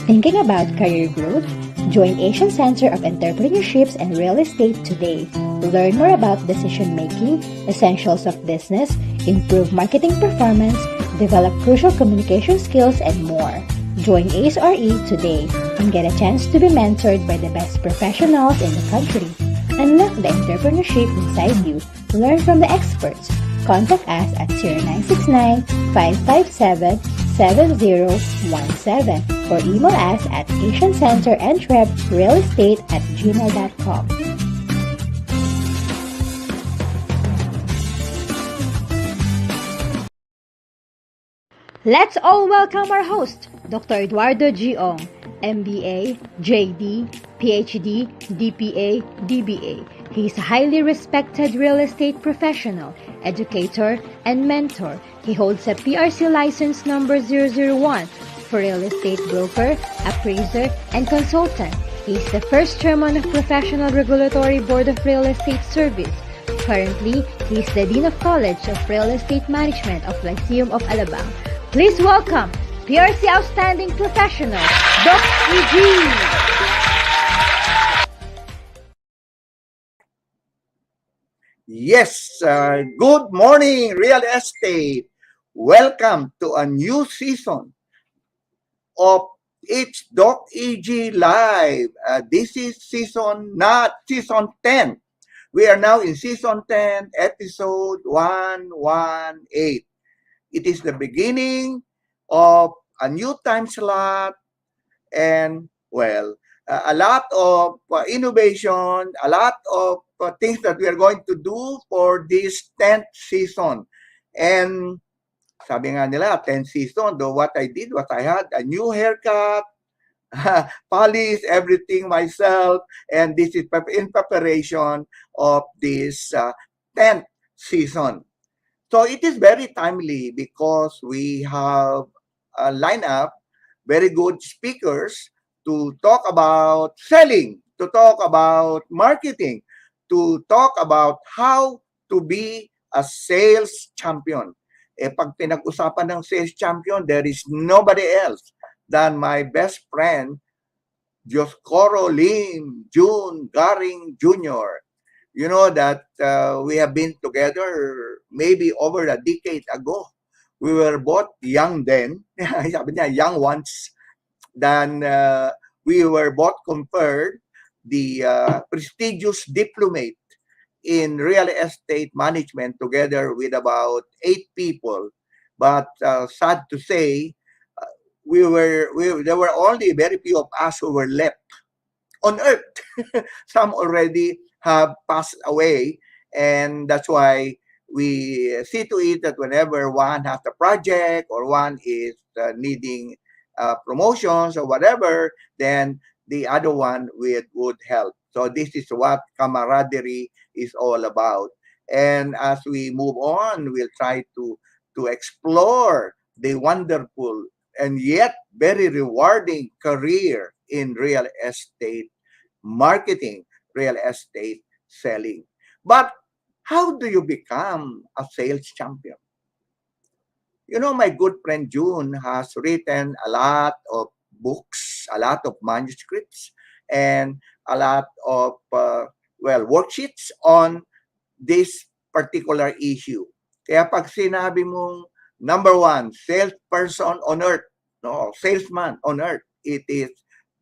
Thinking about career growth? Join Asian Center of Entrepreneurships and Real Estate today. Learn more about decision making, essentials of business, improve marketing performance, develop crucial communication skills, and more. Join ACE-RE today and get a chance to be mentored by the best professionals in the country. Unlock the entrepreneurship inside you. Learn from the experts. Contact us at 0969-557-7017 or email us at asiancenterentreprealestate@gmail.com. Let's all welcome our host, Dr. Eduardo G. Ong, MBA, JD, PhD, DPA, DBA. He is a highly respected real estate professional, educator, and mentor. He holds a PRC license number 001 for real estate broker, appraiser, and consultant. He is the first chairman of Professional Regulatory Board of Real Estate Service. Currently, he is the Dean of College of Real Estate Management of Lyceum of Alabang. Please welcome PRC Outstanding Professional, Doc E.G. Yes, good morning, real estate. Welcome to a new season of It's Doc EG Live. This is not season 10. We are now in season 10, episode 118. It is the beginning of a new time slot and, well, a lot of innovation, a lot of things that we are going to do for this 10th season. And sabi nga nila, 10th season, though what I did was I had a new haircut, polish everything myself, and this is in preparation of this 10th season. So it is very timely because we have lined up very good speakers to talk about selling, to talk about marketing, to talk about how to be a sales champion. Pag pinag-usapan ng sales champion, there is nobody else than my best friend, Dioscoro Lim, Garing Jr. You know that we have been together maybe over a decade ago. We were both young then, sabi niya, young ones. Then we were both conferred the prestigious diplomate in real estate management together with about 8 people. But sad to say, there were only very few of us who were left on earth. Some already have passed away, and that's why we see to it that whenever one has a project or one is needing promotions or whatever, then the other one would help. So this is what camaraderie is all about. And as we move on, we'll try to explore the wonderful and yet very rewarding career in real estate marketing, real estate selling. But how do you become a sales champion? You know, my good friend June has written a lot of books, a lot of manuscripts, and a lot of, worksheets on this particular issue. Kaya pag sinabi mong number one, salesperson on earth, no, salesman on earth, it is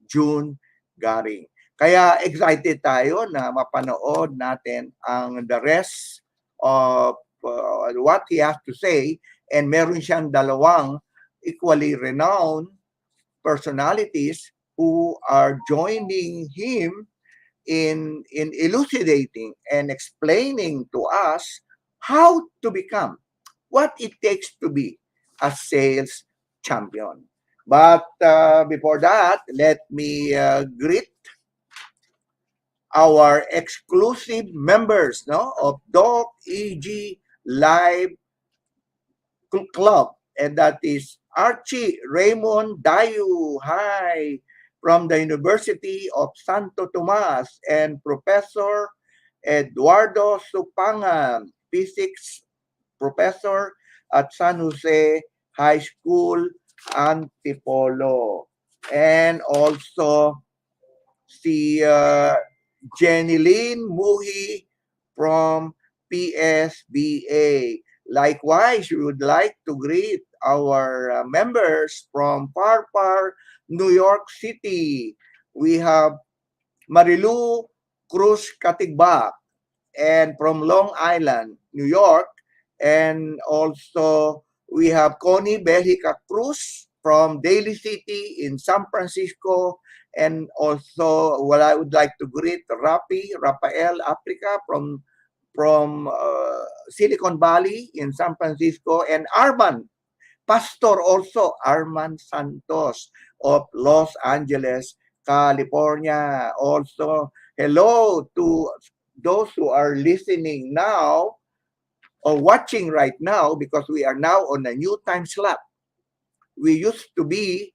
June Garing. Kaya excited tayo na mapanood natin ang the rest of what he has to say, and meron siyang dalawang equally renowned personalities who are joining him in elucidating and explaining to us how to become, what it takes to be a sales champion. But before that, let me greet our exclusive members, no, of Doc EG Live Club, and that is Archie Raymond Dayu, hi, from the University of Santo Tomas, and Professor Eduardo Supangan, physics professor at San Jose High School, Antipolo. and also si Jenilyn Muhi from PSBA. Likewise, we would like to greet our members from Parpar, New York City. We have Marilu Cruz Katigbak, and from Long Island, New York. And also, we have Connie Belgica Cruz from Daly City in San Francisco. And also, what I would like to greet Rafael Africa from Silicon Valley in San Francisco, and Arman Pastor also, Arman Santos of Los Angeles, California. Also, hello to those who are listening now or watching right now, because we are now on a new time slot. We used to be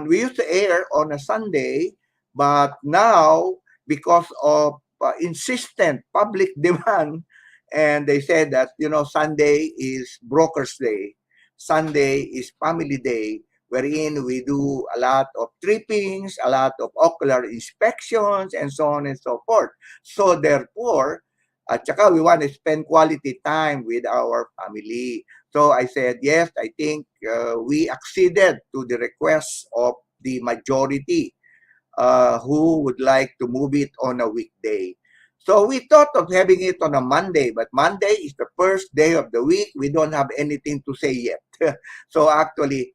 we used to air on a Sunday, but now because of insistent public demand, and they said that Sunday is Brokers Day, Sunday is Family Day, wherein we do a lot of trippings, a lot of ocular inspections, and so on and so forth. So therefore, at saka we want to spend quality time with our family. So I said, yes, I think we acceded to the request of the majority who would like to move it on a weekday. So we thought of having it on a Monday, but Monday is the first day of the week. We don't have anything to say yet. So actually,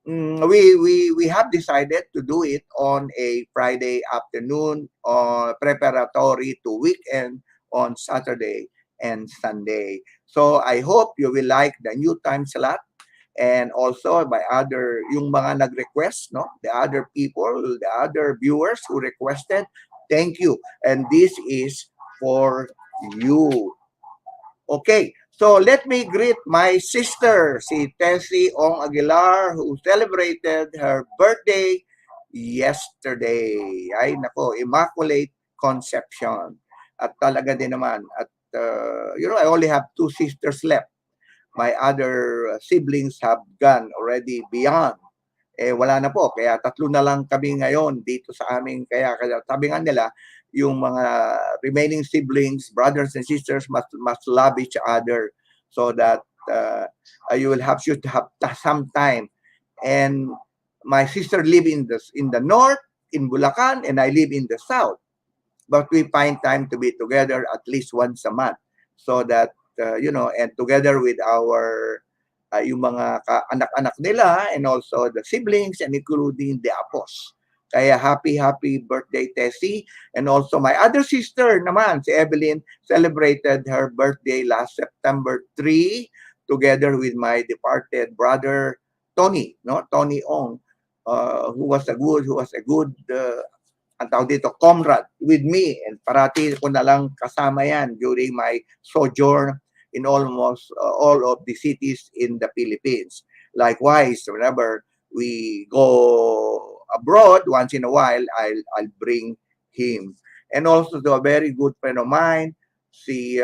we have decided to do it on a Friday afternoon, preparatory to weekend on Saturday and Sunday. So I hope you will like the new time slot, and also by yung mga nag-request, no? The other people, the other viewers who requested, thank you. And this is for you. Okay, so let me greet my sister, si Tessie Ong Aguilar, who celebrated her birthday yesterday. Ay, nako, Immaculate Conception. At talaga din naman, at I only have two sisters left. My other siblings have gone already beyond. Wala na po. Kaya tatlo na lang kami ngayon dito sa amin. Kaya sabi nga nila, yung mga remaining siblings, brothers and sisters must love each other, so that you should have some time. And my sister live in the north, in Bulacan, and I live in the south. But we find time to be together at least once a month, so that and together with our yung mga anak-anak nila, and also the siblings, and including the apos. Kaya happy birthday, Tessie. And also my other sister naman, si Evelyn, celebrated her birthday last September 3 together with my departed brother Tony, no? Tony Ong, who was a good ang tawag dito, comrade with me, and parati ko na lang kasama yan during my sojourn in almost all of the cities in the Philippines. Likewise, whenever we go abroad, once in a while, I'll bring him. And also to a very good friend of mine, si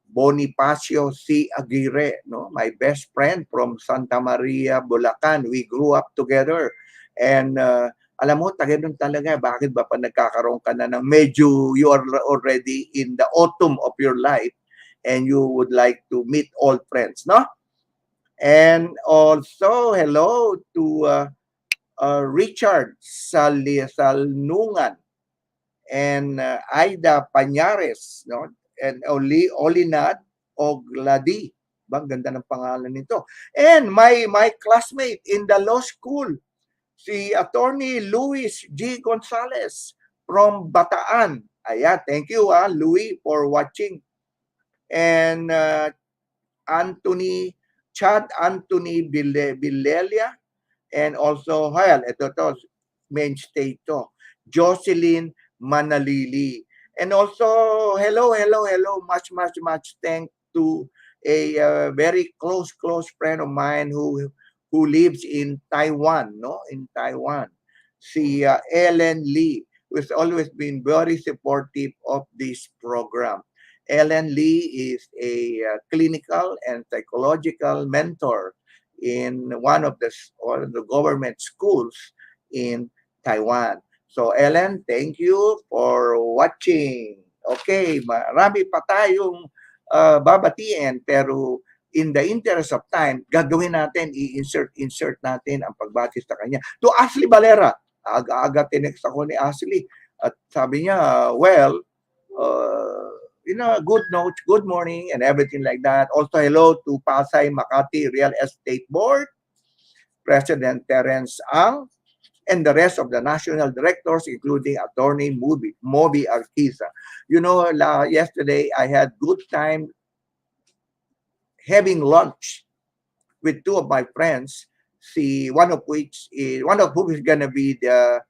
Bonifacio C. Aguirre, no? My best friend from Santa Maria, Bulacan. We grew up together. And alam mo, taga doon talaga, bakit ba pa nagkakaroon ka na ng medyo you are already in the autumn of your life and you would like to meet old friends, no? And also, hello to Richard Salnungan and Aida Pañares, no? And Olinad Ogladi. Bang ganda ng pangalan nito. And my classmate in the law school, si Attorney Luis G. Gonzalez from Bataan. Ayan, thank you Louis, for watching. And Chad Anthony Bilelia, and also, ito to, mainstay to, Jocelyn Manalili. And also, hello, much thank to a very close friend of mine who lives in Taiwan, no? In Taiwan. Si Ellen Lee, who has always been very supportive of this program. Ellen Lee is a clinical and psychological mentor in one of the government schools in Taiwan. So Ellen, thank you for watching. Okay, marami pa tayong babatiin, pero in the interest of time, gagawin natin, insert natin ang pagbati sa kanya. To Ashley Valera, aga-aga tinext ako ni Ashley at sabi niya, well, good note, good morning, and everything like that. Also, hello to Pasay Makati Real Estate Board, President Terence Ang, and the rest of the national directors, including Attorney Moby Arquiza. Yesterday I had good time having lunch with two of my friends. One of whom is gonna be the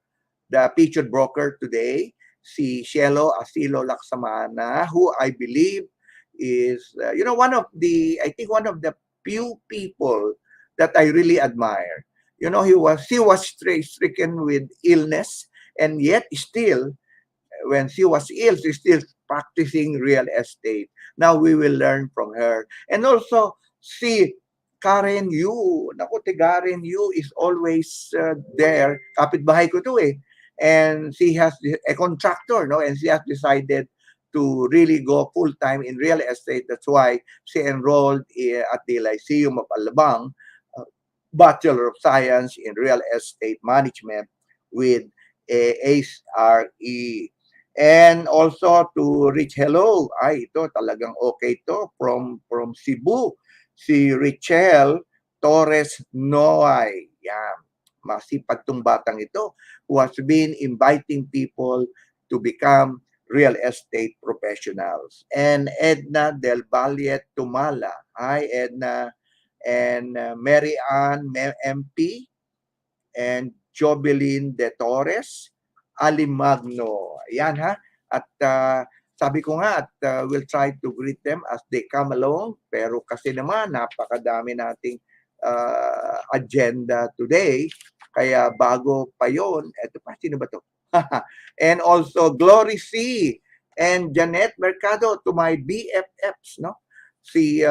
featured broker today, si Cielo Asilo Laksamana, who I believe is, one of the few people that I really admire. She was stricken with illness, and yet still, when she was ill, she's still practicing real estate. Now we will learn from her. And also, si Karen Yu. Naku, Karen Yu is always there. Kapitbahay ko to eh. And she has a contractor, no? And she has decided to really go full-time in real estate. That's why she enrolled at the Lyceum of Alabang, Bachelor of Science in Real Estate Management with ASRE. And also to Rich Hello, ito talagang okay to from Cebu, si Richelle Torres Noay. Yan, masipag tong batang ito who has been inviting people to become real estate professionals. And Edna Del Valle Tumala. Hi Edna. And Mary Ann MP and Jobeline De Torres Alimagno. Ayan ha. At sabi ko nga at we'll try to greet them as they come along. Pero kasi naman napakadami nating agenda today. Kaya bago pa yon, eto pa, sino ba to? And also Glory C and Janet Mercado, to my BFFs, no? Si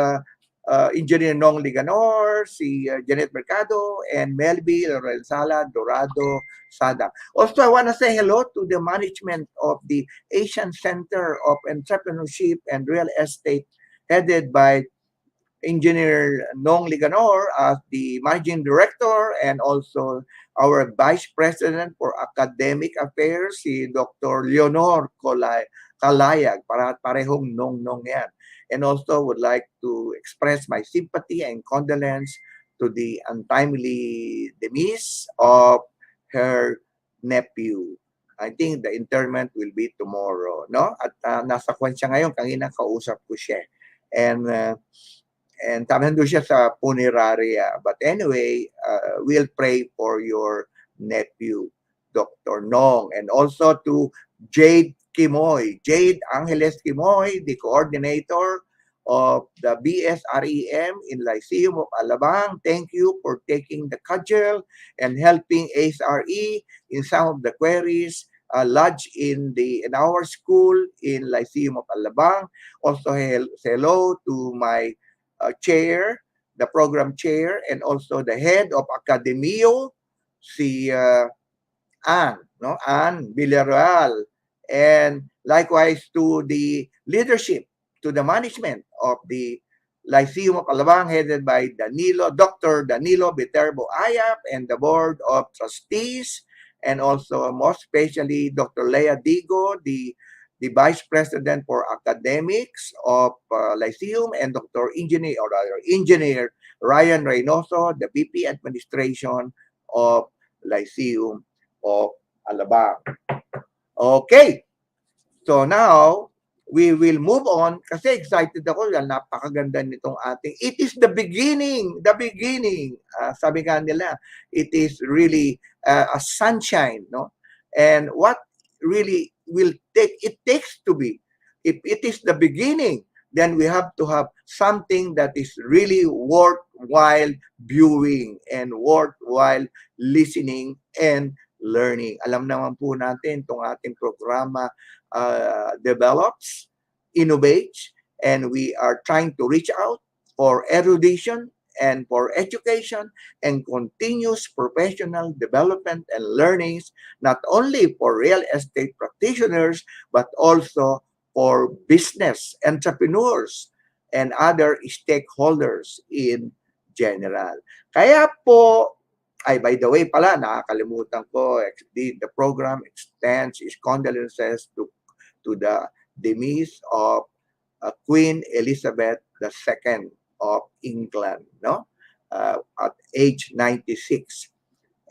Engineer Nong Liganor, si Janet Mercado, and Melby Lorenzala Dorado Sada. Also, I want to say hello to the management of the Asian Center of Entrepreneurship and Real Estate, headed by Engineer Nong Liganor as the Managing Director, and also our Vice President for Academic Affairs, si Dr. Leonor Kalayag, parehong Nong yan. And also would like to express my sympathy and condolence to the untimely demise of her nephew. I think the interment will be tomorrow, no? At nasa kwan siya ngayon, kanina kausap ko siya. And nandun siya sa funeraria. But anyway, we'll pray for your nephew, Dr. Nong. And also to Jade Kimoy, Jade Angeles Kimoy, the coordinator of the BSREM in Lyceum of Alabang. Thank you for taking the cudgel and helping ASRE in some of the queries lodged in our school in Lyceum of Alabang. Also, hello to my chair, the program chair, and also the head of Academio, si Ann Villarreal. And likewise to the leadership, to the management of the Lyceum of Alabang, headed by Dr. Danilo Viterbo Ayap, and the Board of Trustees, and also most especially Dr. Lea Digo, the Vice President for Academics of Lyceum, and Engineer Ryan Reynoso, the VP Administration of Lyceum of Alabang. Okay, so now we will move on kasi excited ako dahil napakaganda nitong ating. It is the beginning. Sabi nga nila, it is really a sunshine, no? And what really takes to be, if it is the beginning, then we have to have something that is really worthwhile viewing and worthwhile listening and learning. Alam naman po natin itong ating programa develops, innovates, and we are trying to reach out for erudition and for education and continuous professional development and learnings, not only for real estate practitioners, but also for business entrepreneurs and other stakeholders in general. Kaya po, ay by the way pala, nakakalimutan ko, the program extends its condolences to the demise of Queen Elizabeth II of England, no? At age 96.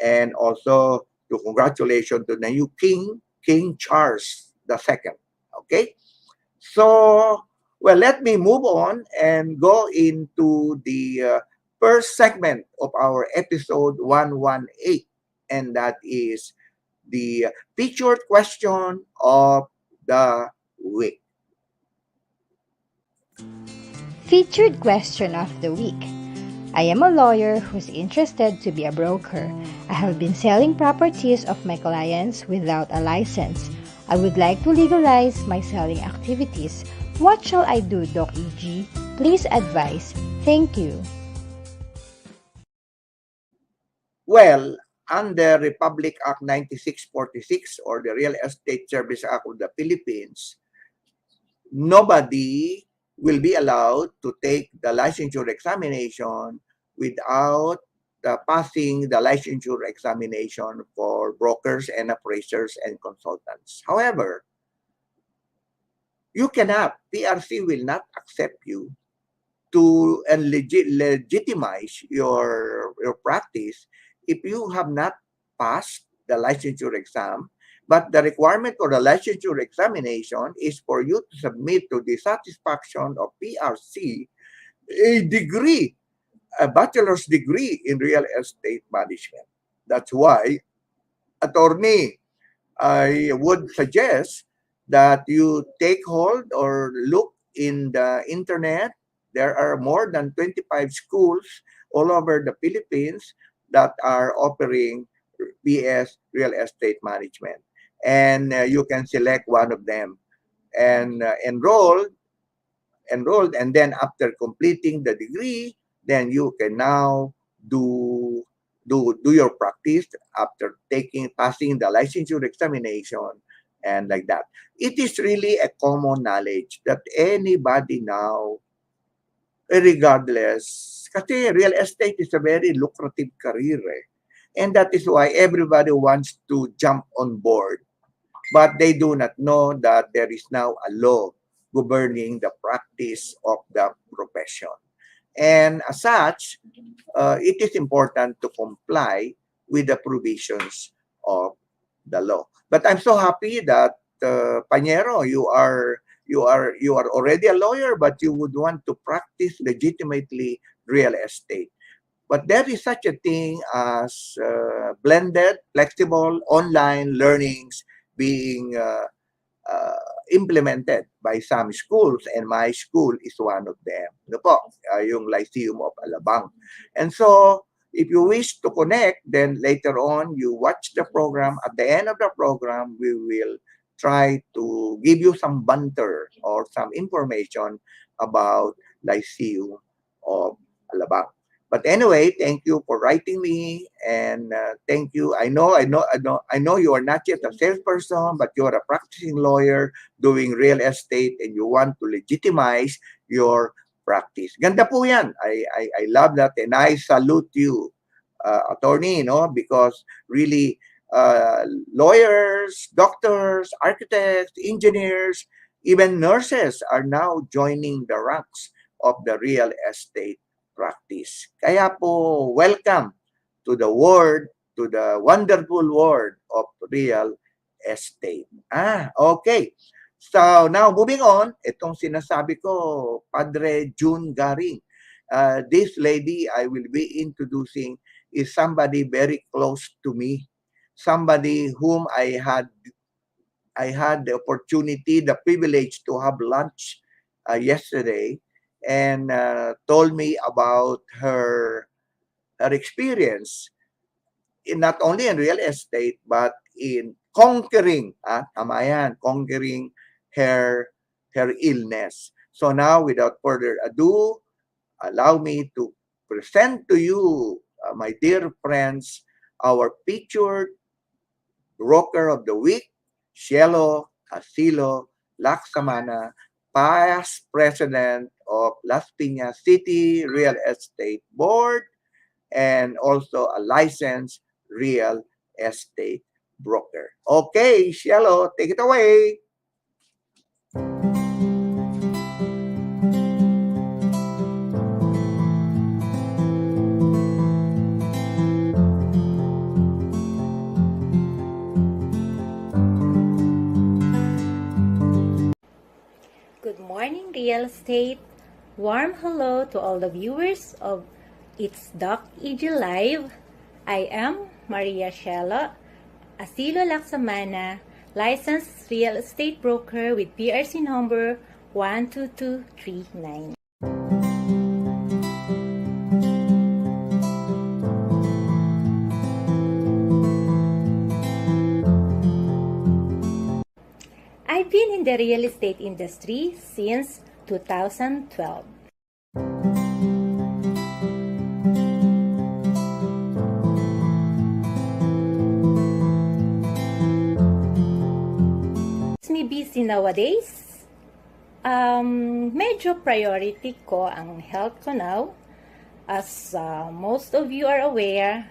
And also to congratulations to the new King, King Charles II. Okay? So, well, let me move on and go into the first segment of our episode 118, and that is the featured question of the week. Featured question of the week. I am a lawyer who's interested to be a broker. I have been selling properties of my clients without a license. I would like to legalize my selling activities. What shall I do, Doc EG? Please advise. Thank you. Well, under Republic Act 9646 or the Real Estate Service Act of the Philippines, nobody will be allowed to take the licensure examination without passing the licensure examination for brokers and appraisers and consultants. However, you cannot, PRC will not accept you to and legitimize your practice if you have not passed the licensure exam. But the requirement for the licensure examination is for you to submit to the satisfaction of PRC a degree, a bachelor's degree in real estate management. That's why, attorney, I would suggest that you take hold or look in the internet. There are more than 25 schools all over the Philippines that are offering BS real estate management. And you can select one of them and enrolled, and then after completing the degree, then you can now do do your practice after passing the licensure examination, and like that. It is really a common knowledge that anybody now, regardless, kasi real estate is a very lucrative career, eh. And that is why everybody wants to jump on board, but they do not know that there is now a law governing the practice of the profession. And as such, it is important to comply with the provisions of the law. But I'm so happy that Pañero, you are already a lawyer, but you would want to practice legitimately real estate. But there is such a thing as blended, flexible, online learnings being implemented by some schools, and my school is one of them. Ano po? Yung Lyceum of Alabang. And so, if you wish to connect, then later on, you watch the program. At the end of the program, we will try to give you some banter or some information about Lyceum of Alabang. But anyway, thank you for writing me, and thank you. I know you are not yet a salesperson, but you are a practicing lawyer doing real estate, and you want to legitimize your practice. Ganda po yan. I love that, and I salute you, attorney, no, because really, lawyers, doctors, architects, engineers, even nurses are now joining the ranks of the real estate practice. Kaya po, welcome to the wonderful world of real estate. Okay. So now moving on, itong sinasabi ko, Padre June Garing. This lady I will be introducing is somebody very close to me, somebody whom I had the opportunity, the privilege to have lunch yesterday, and told me about her experience not only in real estate but in conquering, conquering her illness. So now, without further ado, allow me to present to you, my dear friends, our featured broker of the week, Cielo Asilo Laksamana, past president of Las Piñas City Real Estate Board, and also a licensed real estate broker. Okay, Cielo, take it away. Good morning, real estate. Warm hello to all the viewers of It's Doc EG Live. I am Maria Cielo Asilo Laksamana, licensed real estate broker with PRC number 12239. I've been in the real estate industry since 2012. It's me busy nowadays. Medyo priority ko ang health ko now. As most of you are aware,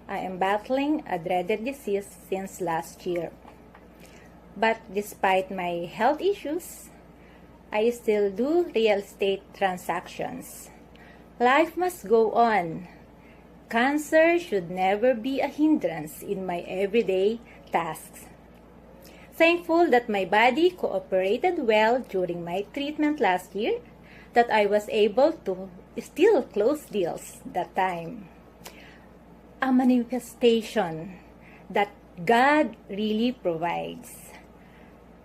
I am battling a dreaded disease since last year. But despite my health issues, I still do real estate transactions. Life must go on. Cancer should never be a hindrance in my everyday tasks. Thankful that my body cooperated well during my treatment last year, that I was able to still close deals that time. A manifestation that God really provides.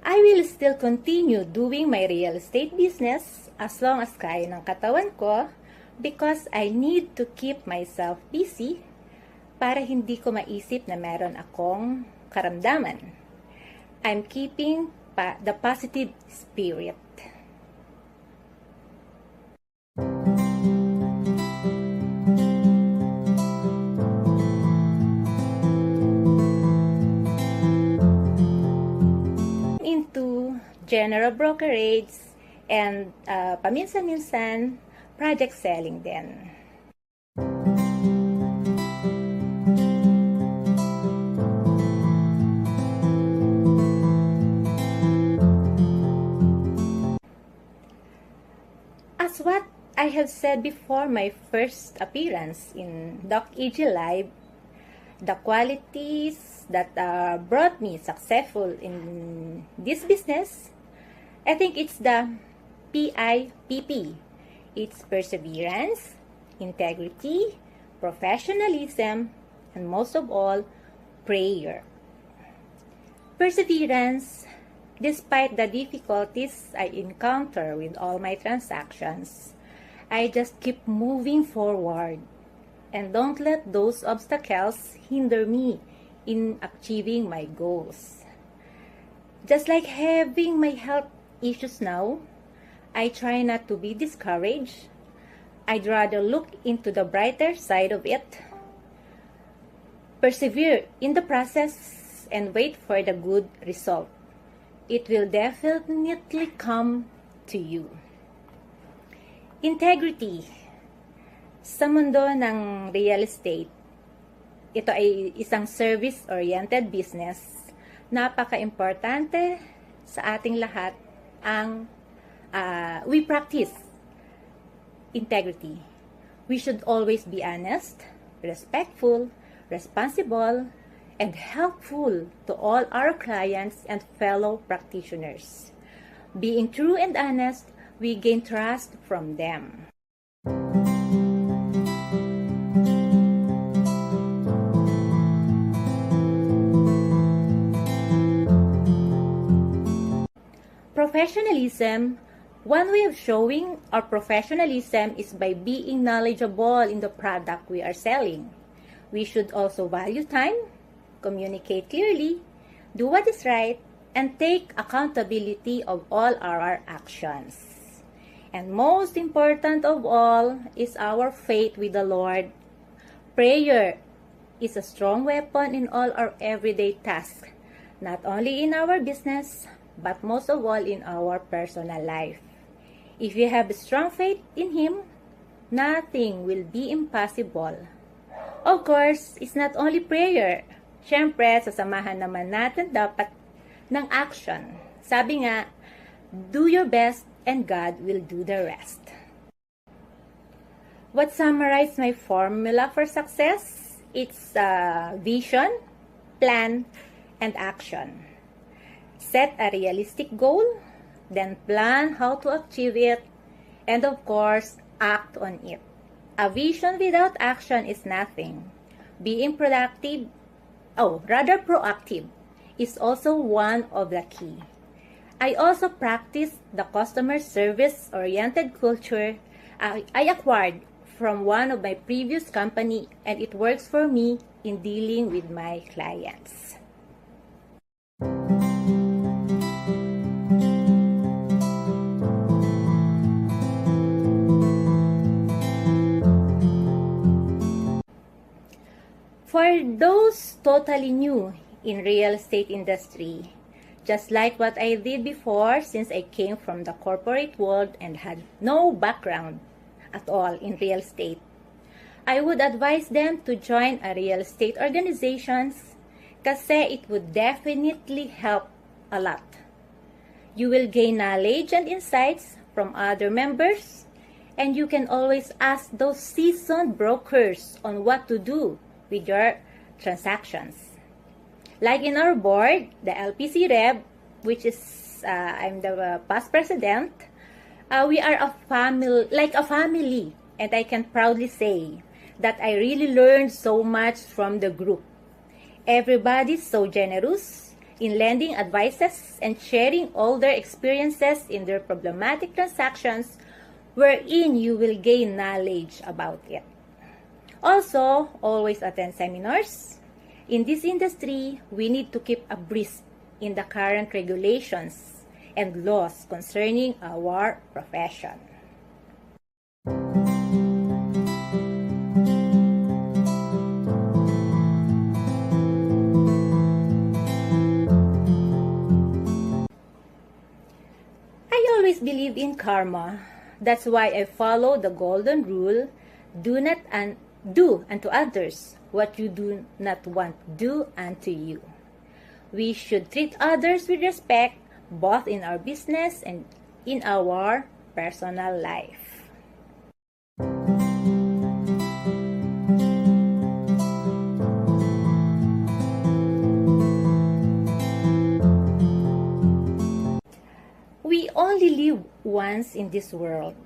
I will still continue doing my real estate business as long as kaya ng katawan ko because I need to keep myself busy para hindi ko maisip na meron akong karamdaman. I'm keeping the positive spirit. Into general brokerage and paminsan-minsan project selling din. As what I have said before my first appearance in Doc EG Live, the qualities that brought me successful in this business, I think it's the PIPP. It's perseverance, integrity, professionalism, and most of all, prayer. Perseverance, despite the difficulties I encounter with all my transactions, I just keep moving forward and don't let those obstacles hinder me in achieving my goals. Just like having my health issues now, I try not to be discouraged. I'd rather look into the brighter side of it, persevere in the process, and wait for the good result. It will definitely come to you. Integrity. Sa mundo ng real estate, ito ay isang service-oriented business. Napaka-importante sa ating lahat ang we practice integrity. We should always be honest, respectful, responsible, and helpful to all our clients and fellow practitioners. Being true and honest, we gain trust from them. Professionalism. One way of showing our professionalism is by being knowledgeable in the product we are selling. We should also value time, communicate clearly, do what is right, and take accountability of all our actions. And most important of all is our faith with the Lord. Prayer is a strong weapon in all our everyday tasks, not only in our business, but most of all in our personal life. If you have strong faith in Him, nothing will be impossible. Of course, it's not only prayer. Siyempre, sasamahan naman natin dapat ng action. Sabi nga, do your best and God will do the rest. What summarizes my formula for success? It's vision, plan, and action. Set a realistic goal, then plan how to achieve it, and of course, act on it. A vision without action is nothing. Being proactive, is also one of the key. I also practice the customer service-oriented culture I acquired from one of my previous company, and it works for me in dealing with my clients. For those totally new in real estate industry, just like what I did before, since I came from the corporate world and had no background at all in real estate, I would advise them to join a real estate organizations kasi it would definitely help a lot. You will gain knowledge and insights from other members, and you can always ask those seasoned brokers on what to do with your transactions. Like in our board, the LPC Rep, which is I'm the past president, we are a family, and I can proudly say that I really learned so much from the group. Everybody's so generous in lending advices and sharing all their experiences in their problematic transactions, wherein you will gain knowledge about it. Also, always attend seminars. In this industry, we need to keep abreast in the current regulations and laws concerning our profession. I always believe in karma. That's why I follow the golden rule, do unto others what you do not want do unto you. We should treat others with respect, both in our business and in our personal life. We only live once in this world,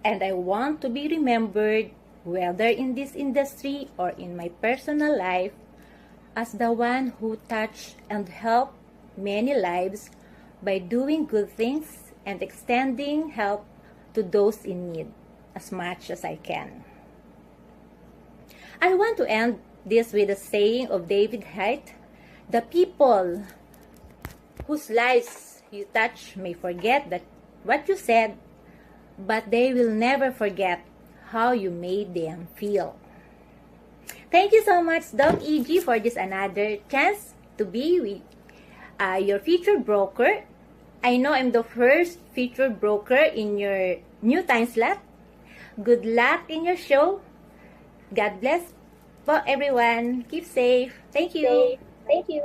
and I want to be remembered, whether in this industry or in my personal life, as the one who touched and helped many lives by doing good things and extending help to those in need as much as I can. I want to end this with a saying of David Haidt: the people whose lives you touch may forget that what you said, but they will never forget how you made them feel. Thank you so much, Doc EG, for this another chance to be with your featured broker. I know I'm the first featured broker in your new time slot. Good luck in your show. God bless po everyone. Keep safe. Thank you. Thank you.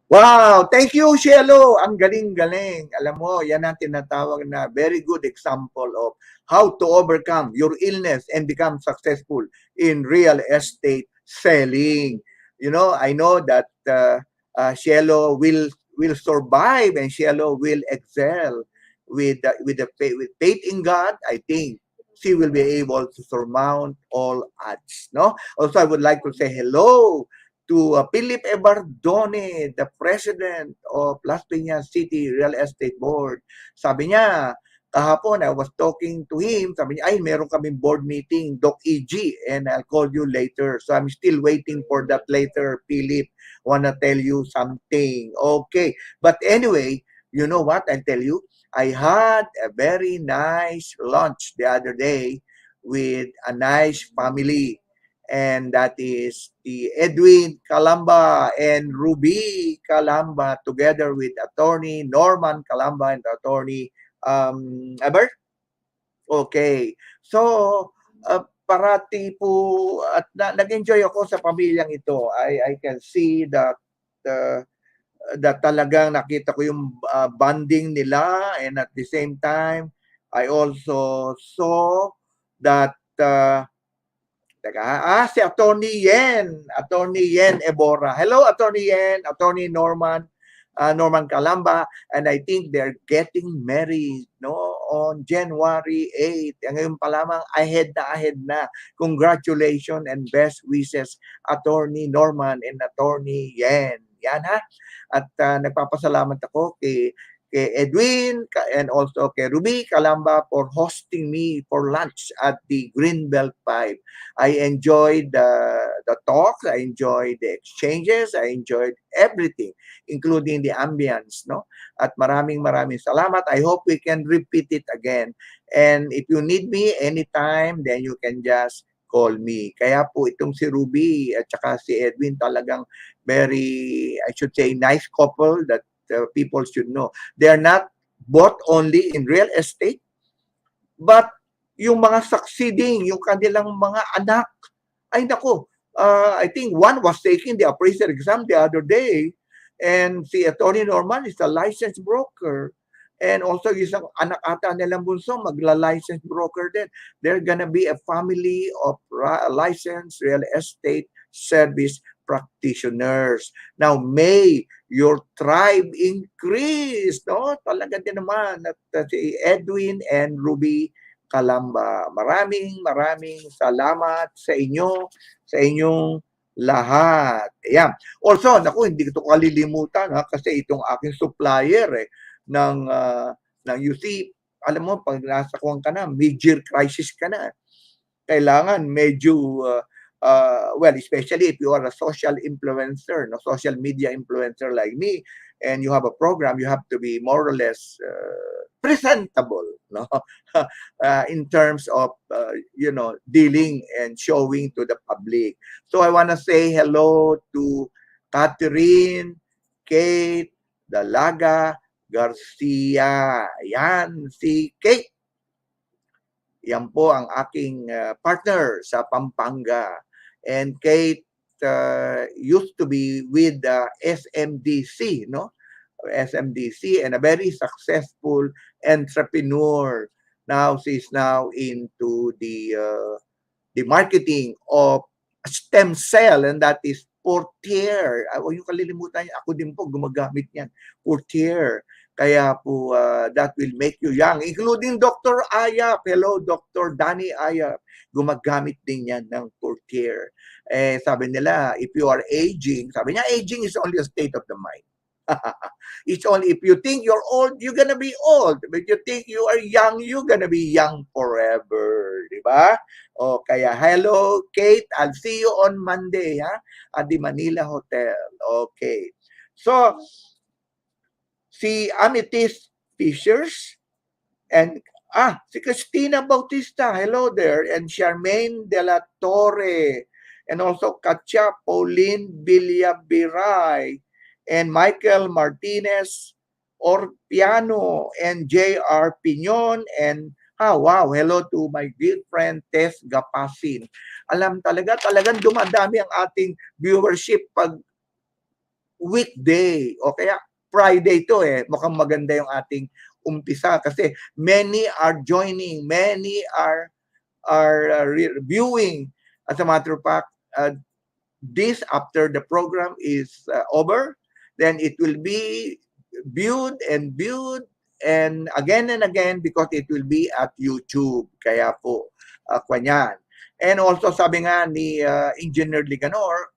Wow! Thank you, Cielo! Ang galing-galing. Alam mo, yan ang tinatawag na very good example of how to overcome your illness and become successful in real estate selling. You know, I know that Cielo will survive and Cielo will excel with faith in God. I think she will be able to surmount all odds. No? Also, I would like to say hello to Philip Ebardone, the president of Las Piñas City Real Estate Board. Sabi niya, kahapon I was talking to him, sabi niya, ay, meron kaming board meeting, Doc EG, and I'll call you later. So I'm still waiting for that later, Philip. Wanna tell you something. Okay. But anyway, you know what? I'll tell you, I had a very nice lunch the other day with a nice family. And that is the Edwin Calamba and Ruby Calamba together with attorney Norman Calamba and attorney Aber. Okay. So, parati po at nag-enjoy ako sa pamilyang ito. I can see that uh, that talagang nakita ko yung bonding nila, and at the same time I also saw that si Attorney Yen Ebora. Hello, Attorney Yen, Attorney Norman, Norman Calamba, and I think they're getting married, no, on January 8. Ngayon pa lamang, ahead na. Congratulations and best wishes, Attorney Norman and Attorney Yen. Yan ha. At nagpapasalamat ako kay Edwin and also kay Ruby Calamba for hosting me for lunch at the Greenbelt 5. I enjoyed the talks, I enjoyed the exchanges, I enjoyed everything, including the ambience, no? At maraming salamat. I hope we can repeat it again. And if you need me anytime, then you can just call me. Kaya po itong si Ruby at saka si Edwin talagang very, I should say, nice couple that people should know. They are not both only in real estate, but yung mga succeeding, yung kanilang mga anak, ay nako, I think one was taking the appraisal exam the other day, and si Attorney Norman is a licensed broker. And also, isang anak ata nilang bunso, magla-licensed broker din. They're gonna be a family of licensed real estate service practitioners. Now, may your tribe increase, no? Talaga din naman at si Edwin and Ruby Calamba. Maraming salamat sa inyo, sa inyong lahat. Ayan. Also, naku, hindi ko ito kalilimutan kasi itong aking supplier ng UC, alam mo, pag nasa kuwang ka na, major crisis ka na. Kailangan medyo well, especially if you are a social influencer, no, social media influencer like me, and you have a program, you have to be more or less presentable, no, in terms of dealing and showing to the public. So I want to say hello to Catherine, Kate, Dalaga, Garcia. Yan, si Kate. Yan po ang aking partner sa Pampanga. And Kate used to be with the SMDC, no? SMDC, and a very successful entrepreneur. Now she's now into the marketing of stem cell, and that is Portier. Huwag yung kalilimutan, ako din po gumagamit yan. Portier. Kaya po that will make you young, including Dr. Ayap. Hello, Dr. Danny Ayap. Gumagamit din yan ng Portier. Sabi nila, if you are aging, sabi niya, aging is only a state of the mind. It's only if you think you're old, you're gonna be old. But you think you are young, you're gonna be young forever. Diba? O kaya, hello, Kate. I'll see you on Monday, at the Manila Hotel. Okay. So, si Amethyst Fishers and si Christina Bautista, hello there, and Charmaine De La Torre, and also Katya Pauline Villabiray, and Michael Martinez Orpiano, and J.R. Piñon, and wow, hello to my dear friend Tess Gapasin. Talagang dumadami ang ating viewership pag weekday o kaya Friday to mukhang maganda yung ating umpisa kasi many are joining, many are viewing. As a matter of fact, this after the program is over, then it will be viewed and again because it will be at YouTube. Kaya po, kanyan. And also sabi nga ni Engineer Liganor,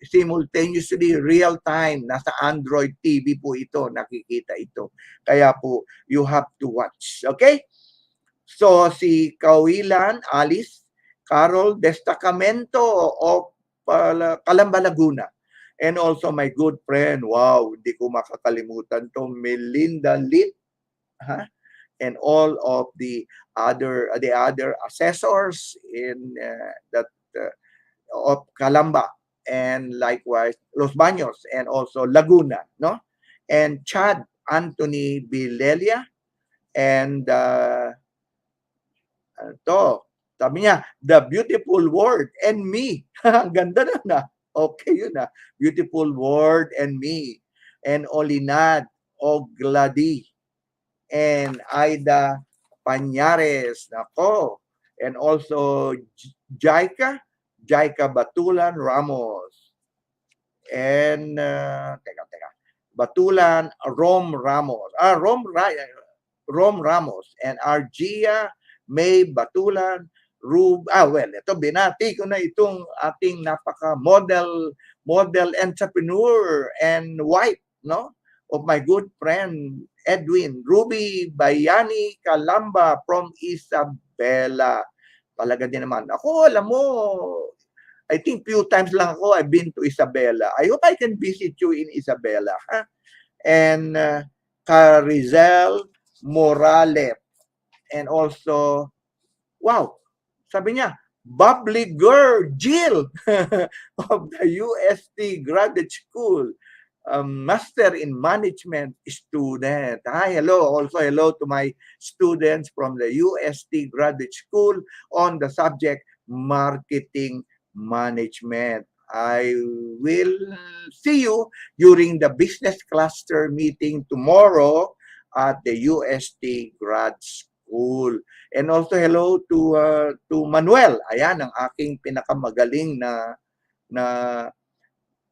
simultaneously real time, nasa Android TV po ito, nakikita ito. Kaya po, you have to watch. Okay? So si Kawilan, Alice, Carol Destacamento of Calamba, Laguna. And also my good friend, wow, hindi ko makakalimutan to, Melinda Lit, huh? And all of the other assessors in that of Calamba, and likewise Los Baños, and also Laguna, no? And Chad Anthony Bilelia, and to, sabi niya, The Beautiful World and Me. Ang ganda na. Okay, yun na. Beautiful World and Me. And Olinad Ogladi. And Aida Pañares. Nako. And also Jaika Batulan Ramos. And, teka. Batulan Rom Ramos. And Argia May Batulan, ito binati ko na itong ating model entrepreneur and wife, no? Of my good friend Edwin Ruby Bayani Calamba from Isabela. Talaga din naman. Ako, alam mo, I think few times lang ako I've been to Isabela. I hope I can visit you in Isabela. Huh? And Carizel Morales. And also, wow, sabi niya, bubbly girl, Jill, of the UST Graduate School, Master in Management student. Hi, hello. Also, hello to my students from the UST Graduate School on the subject Marketing Management. I will see you during the business cluster meeting tomorrow at the UST Grad School. And also hello to Manuel. Ayan ang aking pinakamagaling na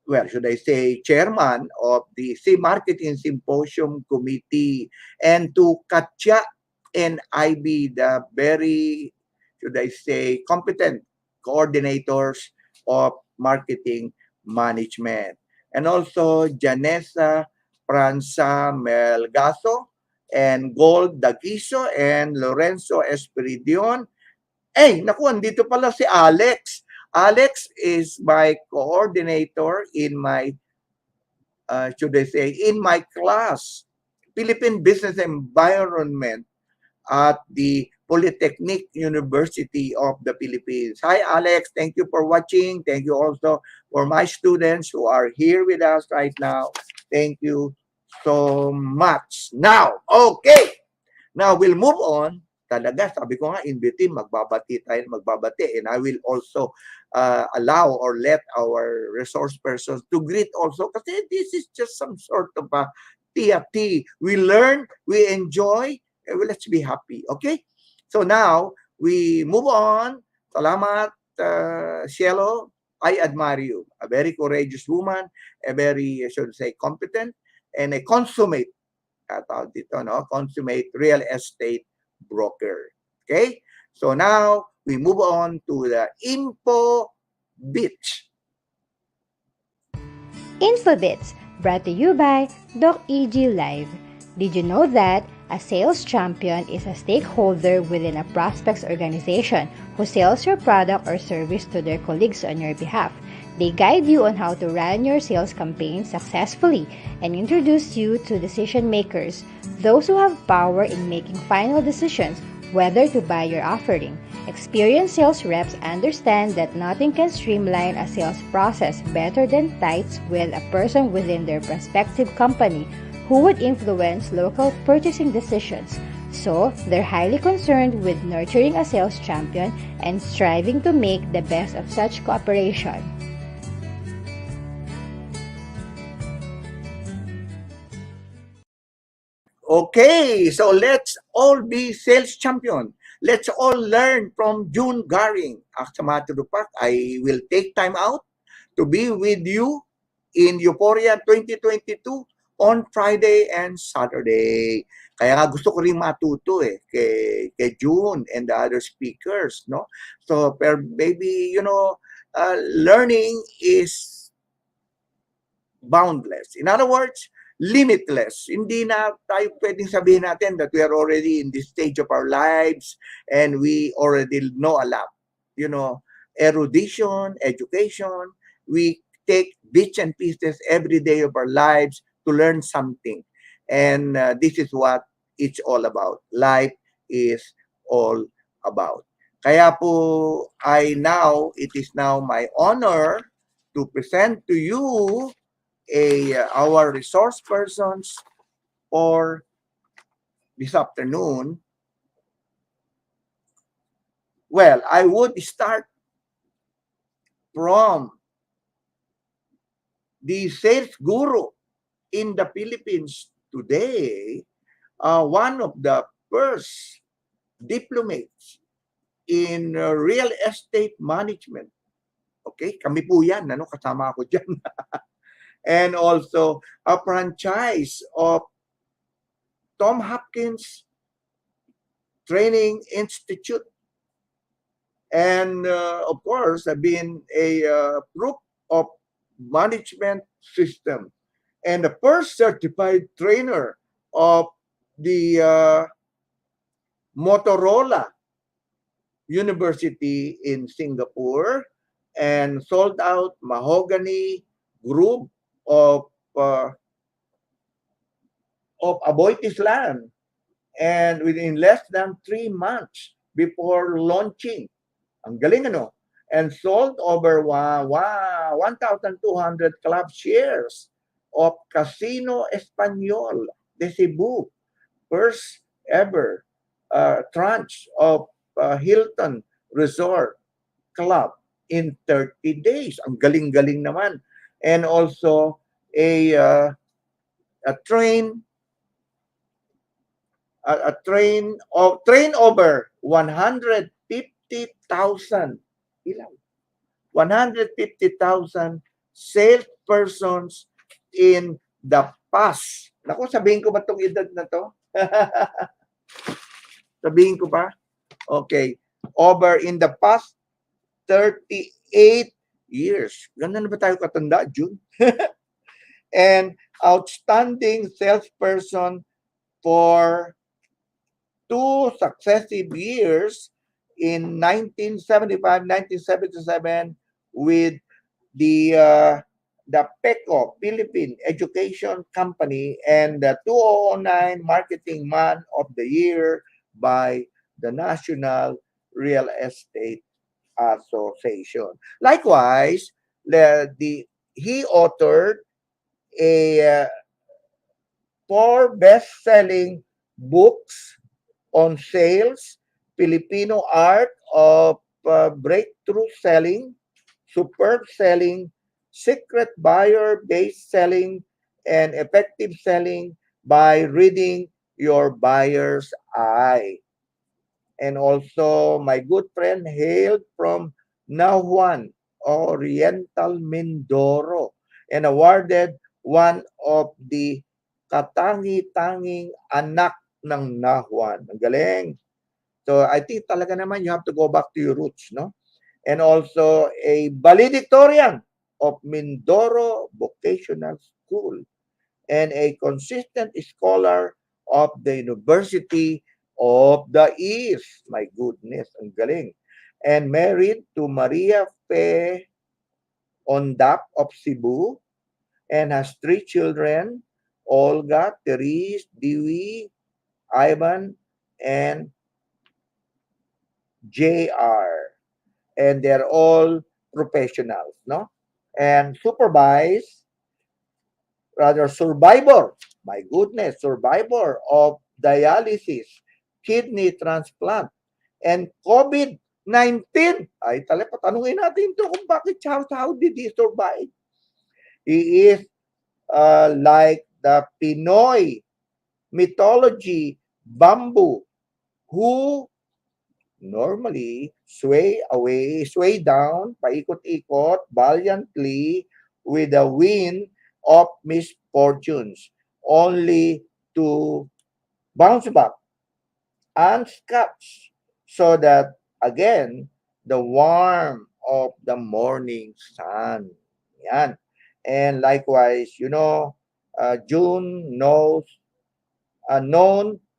well, should I say chairman of the Marketing Symposium Committee, and to Katya and Ivy, the very, should I say, competent coordinators of marketing management. And also Janessa Pranza Melgaso, and Gold Dagiso, and Lorenzo Espiridion. Naku, andito pala si Alex. Alex is my coordinator in my, should I say, in my class, Philippine Business Environment at the Polytechnic University of the Philippines. Hi, Alex. Thank you for watching. Thank you also for my students who are here with us right now. Thank you so much. Now, okay. Now, we'll move on. Talaga, sabi ko nga, in between, magbabati, and I will also allow or let our resource persons to greet also, kasi this is just some sort of a tea. We learn, we enjoy, and let's be happy, okay? So now, we move on. Salamat, Cielo. I admire you. A very courageous woman, a very, I should say, competent, and a consummate consummate real estate broker. Okay? So now, we move on to the Info Bits. Info Bits, brought to you by Doc EG Live. Did you know that a sales champion is a stakeholder within a prospect's organization who sells your product or service to their colleagues on your behalf? They guide you on how to run your sales campaign successfully and introduce you to decision makers, those who have power in making final decisions whether to buy your offering. Experienced sales reps understand that nothing can streamline a sales process better than ties with a person within their prospective company who would influence local purchasing decisions. So, they're highly concerned with nurturing a sales champion and striving to make the best of such cooperation. Okay, so let's all be sales champion. Let's all learn from June Garing. As a matter of fact, I will take time out to be with you in Euphoria 2022 on Friday and Saturday. Kaya nga gusto ko rin matuto kay June and the other speakers, no? So, maybe, learning is boundless. In other words, limitless. Hindi na tayo pwedeng sabihin natin that we are already in this stage of our lives and we already know a lot. Erudition, education, we take bits and pieces every day of our lives to learn something. And this is what it's all about. Life is all about. Kaya po it is now my honor to present to you our resource persons for this afternoon. Well, I would start from the sales guru in the Philippines today, one of the first diplomates in real estate management. Okay, kami po yan, kasama ako dyan. And also a franchise of Tom Hopkins Training Institute. And of course, I've been a proof of management system and the first certified trainer of the Motorola University in Singapore, and sold out mahogany group of uh, Aboitiz land, and within less than 3 months before launching. Ang galing, ano? And sold over 1,200 club shares of Casino Espanyol de Cebu, first ever tranche of Hilton Resort Club in 30 days. Ang galing-galing naman. And also a train over 150,000 ilan? 150,000 salespersons in the past. Naku, sabihin ko ba itong edad na to? Sabihin ko ba? Okay. Over in the past 38 years. Ganda na ba tayo katanda, June? And outstanding salesperson for 2 successive years in 1975, 1977 with the PECO, Philippine Education Company, and the 2009 Marketing Man of the Year by the National Real Estate Association. Likewise, he authored a 4 best-selling books on sales, Filipino art of breakthrough selling, superb selling, secret buyer-based selling, and effective selling by reading your buyer's eye. And also, my good friend hailed from Nahuan, Oriental Mindoro, and awarded one of the katangi-tanging anak ng Nahuan. Ang galing. So, I think talaga naman you have to go back to your roots, no? And also, a valedictorian of Mindoro Vocational School and a consistent scholar of the University of the East. My goodness, ang galing. And married to Maria Fe Ondap of Cebu and has 3 children, Olga, Therese, Dewey, Ivan, and JR. And they're all professionals, no? And survivor, my goodness, survivor of dialysis, kidney transplant, and COVID-19. Ay, talaga, tanungin natin to kung bakit, how did he survive? He is like the Pinoy mythology bamboo who normally sway down, paikot-ikot, valiantly with the wind of misfortunes, only to bounce back unscathed, so that again, the warmth of the morning sun. Yan. And likewise, June known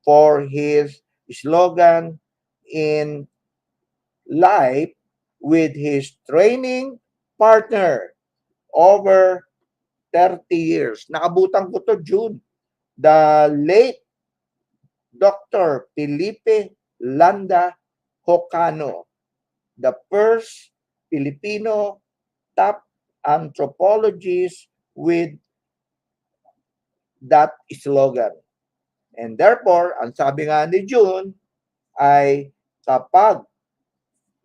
for his slogan in life with his training partner over 30 years. Nakabutan ko to June. The late Dr. Felipe Landa Hocano, the first Filipino top anthropologist with that slogan. And therefore, ang sabi nga ni June ay kapag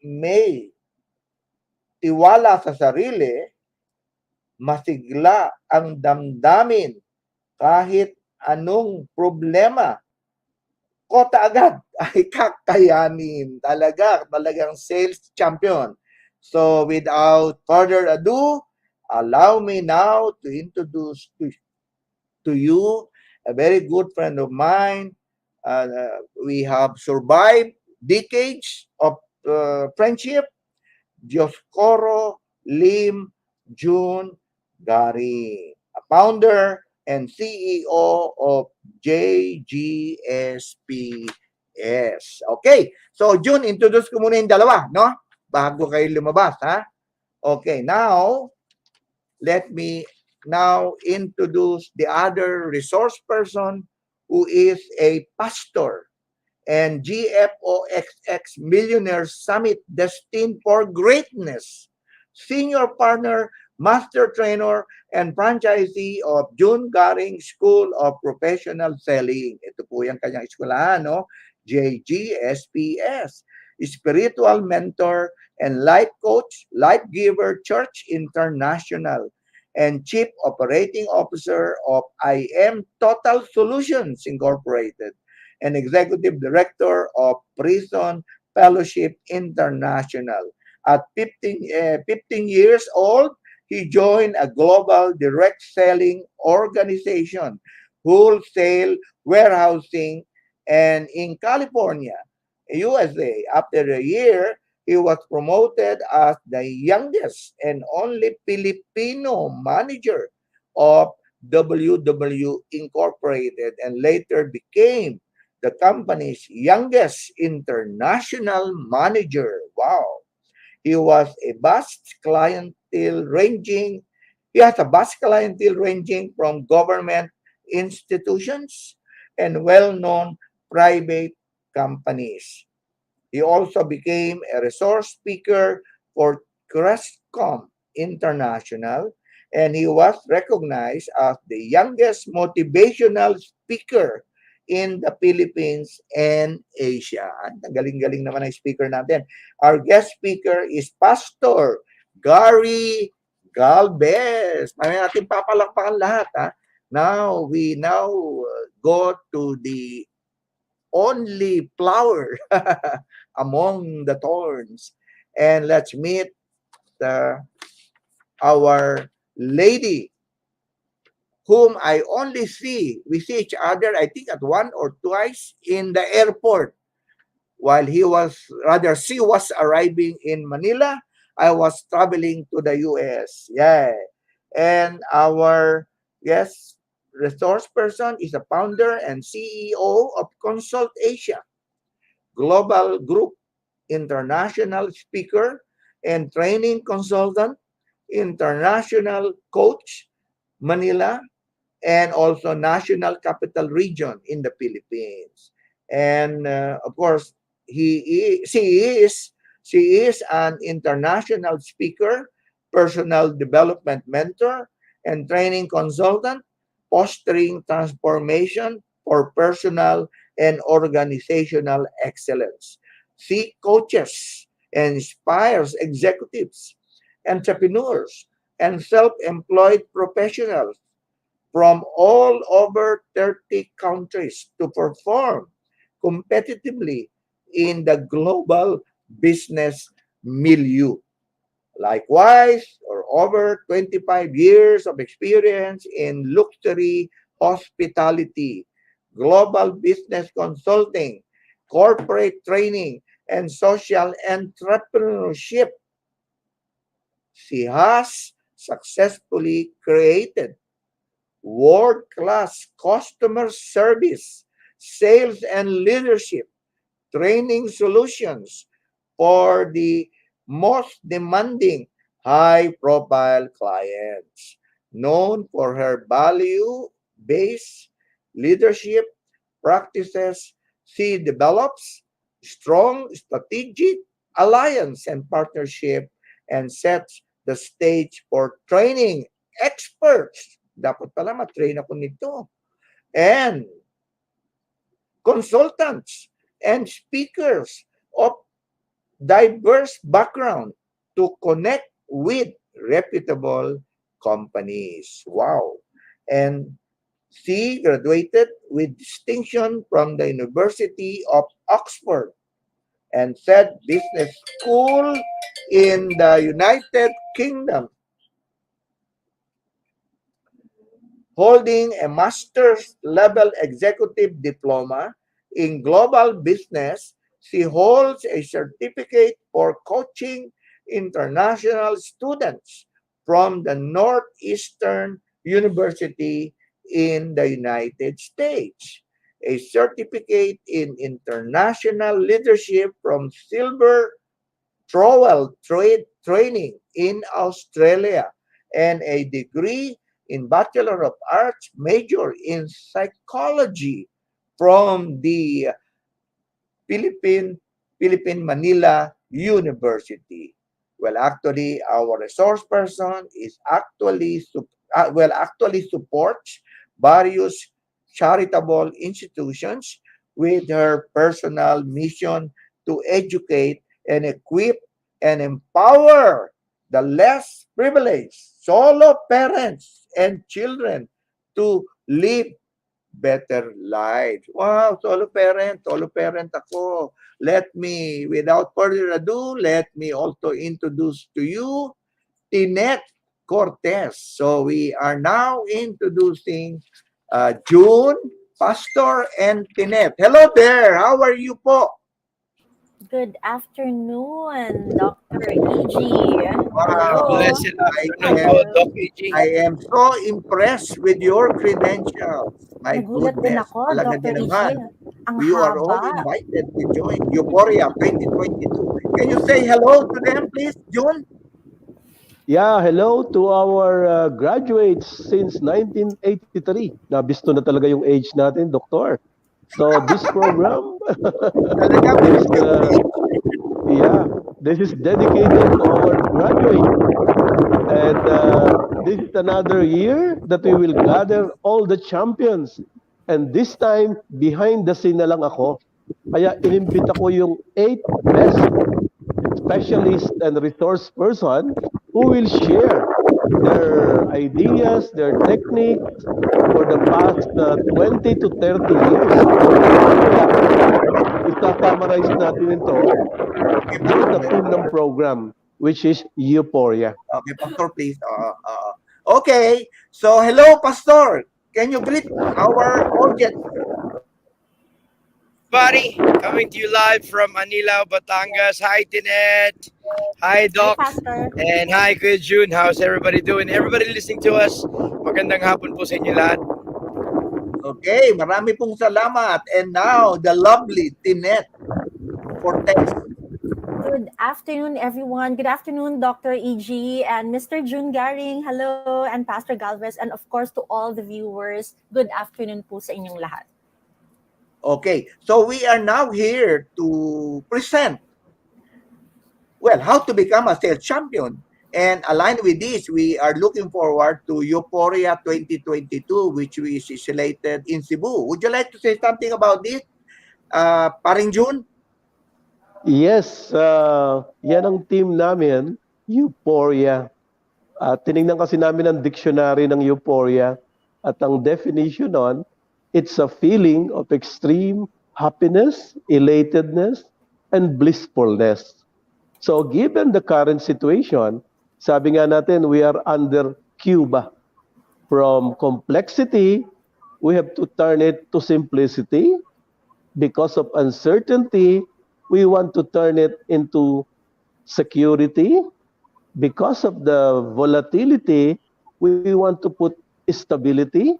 may tiwala sa sarili, masigla ang damdamin kahit anong problema, kota agad ay kakayanin. Talagang sales champion. So without further ado, allow me now to introduce to you a very good friend of mine. We have survived decades of friendship. Dioscoro Lim June Garing, a founder and CEO of JGSPS. Okay, so June, introduce ko muna yung dalawa, no? Bago kayo lumabas, ha? Okay, now, let me now introduce the other resource person who is a pastor and GFOXX Millionaire Summit Destined for Greatness, Senior Partner, Master Trainor, and Franchisee of June Garing School of Professional Selling. Ito po yung kanyang eskwelahan, no? JGSPS. Spiritual Mentor and Life Coach, LifeGiver Church International, and Chief Operating Officer of IM Total Solutions Incorporated, and Executive Director of Prison Fellowship International. At 15 years old, he joined a global direct selling organization, wholesale warehousing, and in California, USA. After a year, he was promoted as the youngest and only Filipino manager of WW Incorporated, and later became the company's youngest international manager. Wow. He was a vast clientele ranging, he has a vast clientele ranging from government institutions and well-known private companies. He also became a resource speaker for Crestcom International, and he was recognized as the youngest motivational speaker in the Philippines and Asia. Ang galing-galing naman ang speaker natin. Our guest speaker is Pastor Gary Galvez. May natin papalakpakan lahat. Ha? Now, we go to the only flower among the thorns. And let's meet our lady, whom I only see, we see each other, I think at one or twice in the airport. While she was arriving in Manila, I was traveling to the US. Yeah. And our guest resource person is a founder and CEO of Consult Asia, global group, international speaker and training consultant, international coach, Manila, and also National Capital Region in the Philippines. And of course, she is an international speaker, personal development mentor, and training consultant, fostering transformation for personal and organizational excellence. She coaches and inspires executives, entrepreneurs, and self-employed professionals from all over 30 countries to perform competitively in the global business milieu. Likewise, or over 25 years of experience in luxury hospitality, global business consulting, corporate training, and social entrepreneurship. She has successfully created world-class customer service, sales and leadership, training solutions for the most demanding high-profile clients. Known for her value-based leadership practices, she develops strong strategic alliance and partnership and sets the stage for training experts. Dapat pala matrain ako nito. And consultants and speakers of diverse background to connect with reputable companies. Wow. And she graduated with distinction from the University of Oxford and said business school in the United Kingdom, holding a master's level executive diploma in global business. She holds a certificate for coaching international students from the Northeastern University in the United States, a certificate in international leadership from Silver Trowell Training in Australia, and a degree in Bachelor of Arts major in psychology from the Philippine Philippine Manila University. Well, actually, our resource person is actually supports various charitable institutions with her personal mission to educate and equip and empower the less privileged solo parents and children to live better lives. Wow, solo parent ako. Let me, without further ado, let me also introduce to you Tinette Cortez. So we are now introducing June, Pastor, and Tinette. Hello there. How are you po? Good afternoon, Dr. EG. Wow. Hello. Blessed I afternoon am po, Hello. Doc EG. I am so impressed with your credentials. My Nagulat din goodness. ako, Talaga Dr. din EG. naman. Ang You are all haba. invited to join Euphoria 2022. Can you say hello to them, please, June? Yeah, hello to our graduates since 1983. Nabisto na talaga yung age natin, Doktor. So this program Talaga, is bilis kayo ulit. yeah, this is dedicated to our graduates. And this is another year that we will gather all the champions. And this time, behind the scene na lang ako. Kaya inimbita ko yung 8 best specialist and resource person who will share their ideas, their techniques for the past 20 to 30 years. Kaya, isa-summarize natin ito Okay, dito sa Pastor. theme ng program, which is Euphoria. Okay, Pastor, please. Okay, so hello, Pastor. Can you greet our audience? Buddy, coming to you live from Manila, Batangas. Hi, Tinette. Hi, Hi, Doc. Pastor. And hi, Kuya June. How's everybody doing? Everybody listening to us, magandang hapon po sa inyo lahat. Okay, marami pong salamat. And now, the lovely Tinette Cortez. Good afternoon, everyone. Good afternoon, Dr. EG and Mr. June Garing. Hello, and Pastor Galvez. And of course, to all the viewers, good afternoon po sa inyong lahat. Okay, so we are now here to present, well, how to become a sales champion. And aligned with this, we are looking forward to Euphoria 2022, which is slated in Cebu. Would you like to say something about this, Paring June? Yes, yan ang team namin, Euphoria. Tinignan kasi namin ang dictionary ng Euphoria at ang definition nun, it's a feeling of extreme happiness, elatedness, and blissfulness. So given the current situation, sabi nga natin, we are under Cuba. From complexity, we have to turn it to simplicity. Because of uncertainty, we want to turn it into security. Because of the volatility, we want to put stability.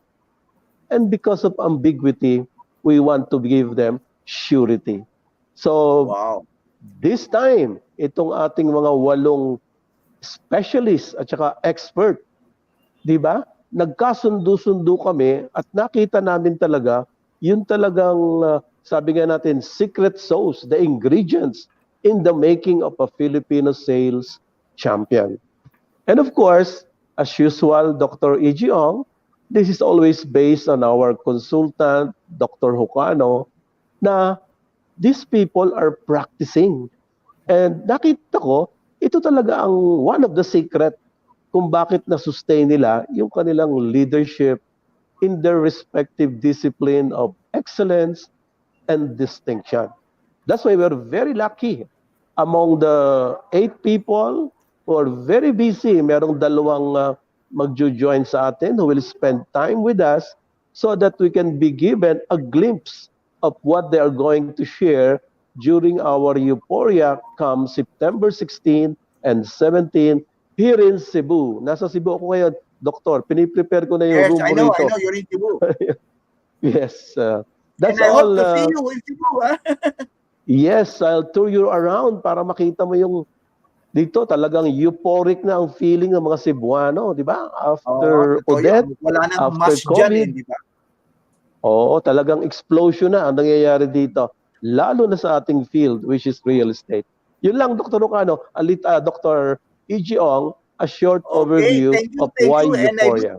And because of ambiguity, we want to give them surety. So Wow. this time, itong ating mga 8 specialist at saka expert, di ba? Nagkasundo-sundo kami at nakita namin talaga yun talagang sabi nga natin secret sauce, the ingredients in the making of a Filipino sales champion. And of course, as usual, Dr. E.G. Ong, this is always based on our consultant, Dr. Hocano, na these people are practicing. And nakita ko, ito talaga ang one of the secret kung bakit na-sustain nila yung kanilang leadership in their respective discipline of excellence and distinction. That's why we're very lucky. Among the 8 people who are very busy, merong dalawang magjo-join sa atin who will spend time with us so that we can be given a glimpse of what they are going to share during our Euphoria come September 16 and 17 here in Cebu. Nasa Cebu ako ngayon, Doktor. Piniprepare ko na yung Yes, room I mo know, rito. you're in Cebu. Yes. That's And I all. hope to see you in Cebu, Yes, I'll tour you around para makita mo yung dito talagang euphoric na ang feeling ng mga Cebuano, di ba? After totoo Odette, yun. Wala nang after mask dyan, COVID, di ba? oo, talagang explosion na ang nangyayari dito. Lalo na sa ating field, which is real estate. Yun lang, Dr. Lucano, Dr. E.G. Ong, a short Okay, overview thank you, of why and euphoria.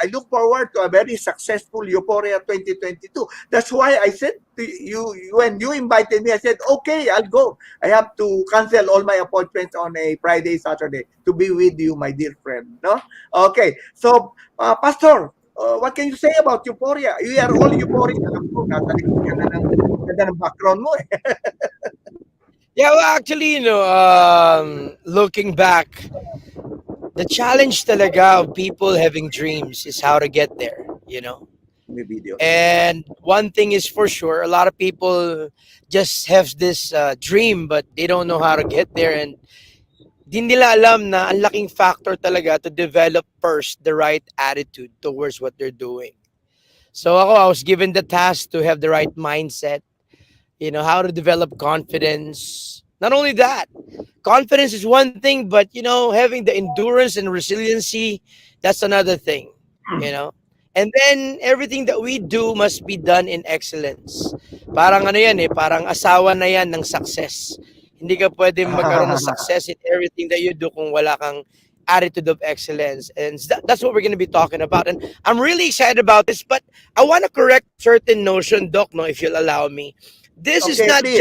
I look forward to a very successful Euphoria 2022. That's why I said to you when you invited me, I said, okay, I'll go. I have to cancel all my appointments on a Friday, Saturday to be with you, my dear friend. No? Okay, so Pastor, what can you say about Euphoria? You are all Euphoria. Nasa likod ka na ng background mo eh. Yeah, well, actually, looking back, the challenge talaga of people having dreams is how to get there, May video. And one thing is for sure, a lot of people just have this dream, but they don't know how to get there. And di nila alam na ang laking factor talaga to develop first the right attitude towards what they're doing. So I was given the task to have the right mindset, how to develop confidence. Not only that, confidence is one thing, but having the endurance and resiliency, that's another thing, And then everything that we do must be done in excellence. Parang ano yan parang asawa na yan ng success. Hindi ka pwedeng magkaroon ng success in everything that you do kung wala kang attitude of excellence. And that's what we're going to be talking about. And I'm really excited about this, but I want to correct certain notion, Doc, no, if you'll allow me. This is Okay, not please.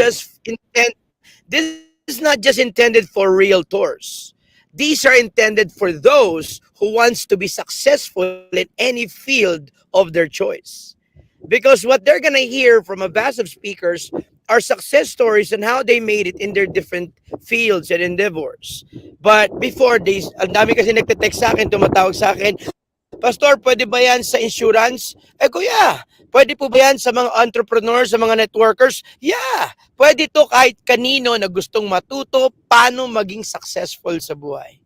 just intended for realtors. These are intended for those who wants to be successful in any field of their choice. Because what they're gonna hear from a vast of speakers are success stories and how they made it in their different fields and endeavors. But before this, ang dami kasi nagte-text sa akin, tumatawag sa akin, Pastor, pwede ba yan sa insurance? Kuya, pwede po ba yan sa mga entrepreneurs, sa mga networkers? Yeah, pwede to kahit kanino na gustong matuto paano maging successful sa buhay.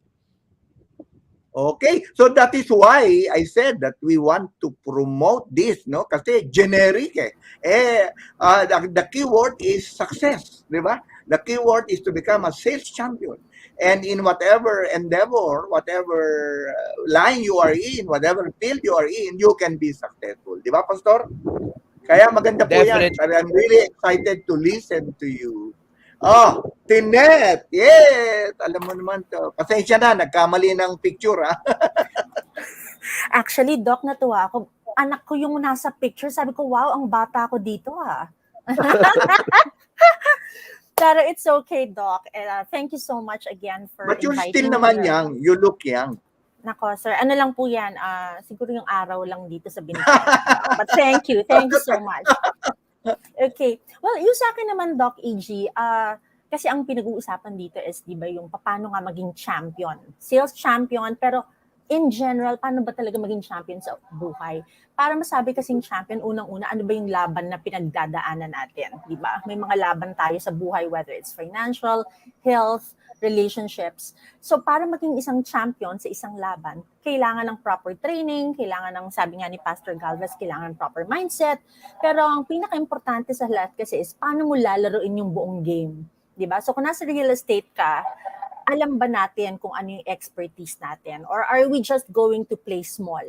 Okay, so that is why I said that we want to promote this, no? Kasi generic the keyword is success, di ba? The keyword is to become a sales champion. And in whatever endeavor, whatever line you are in, whatever field you are in, you can be successful. Di ba, Pastor? Kaya maganda po yan. Definitely. I'm really excited to listen to you. Tinet! Yes! Alam mo naman to. Pasensya na, nagkamali ng picture, ha? Actually, Doc, natuwa ako. Anak ko yung nasa picture. Sabi ko, wow, ang bata ko dito, ha? Pero it's okay, Doc. Thank you so much again for But you're inviting still me naman here. young. You look young. Nako, sir. Ano lang po yan? Siguro yung araw lang dito sa binigay. But thank you. Thank you so much. Okay. Well, yung sa akin naman, Doc E.G., kasi ang pinag-uusapan dito is, di ba, yung paano nga maging champion. Sales champion, pero in general, paano ba talaga maging champion sa buhay? Para masabi kasing champion, unang-una, ano ba yung laban na pinagdadaanan natin? Di ba? May mga laban tayo sa buhay, whether it's financial, health, relationships. So para maging isang champion sa isang laban, kailangan ng proper training, kailangan ng, sabi nga ni Pastor Galvez, kailangan ng proper mindset. Pero ang pinaka-importante sa lahat kasi is paano mo lalaruin yung buong game. Diba? So kung nasa real estate ka, alam ba natin kung ano yung expertise natin? Or are we just going to play small?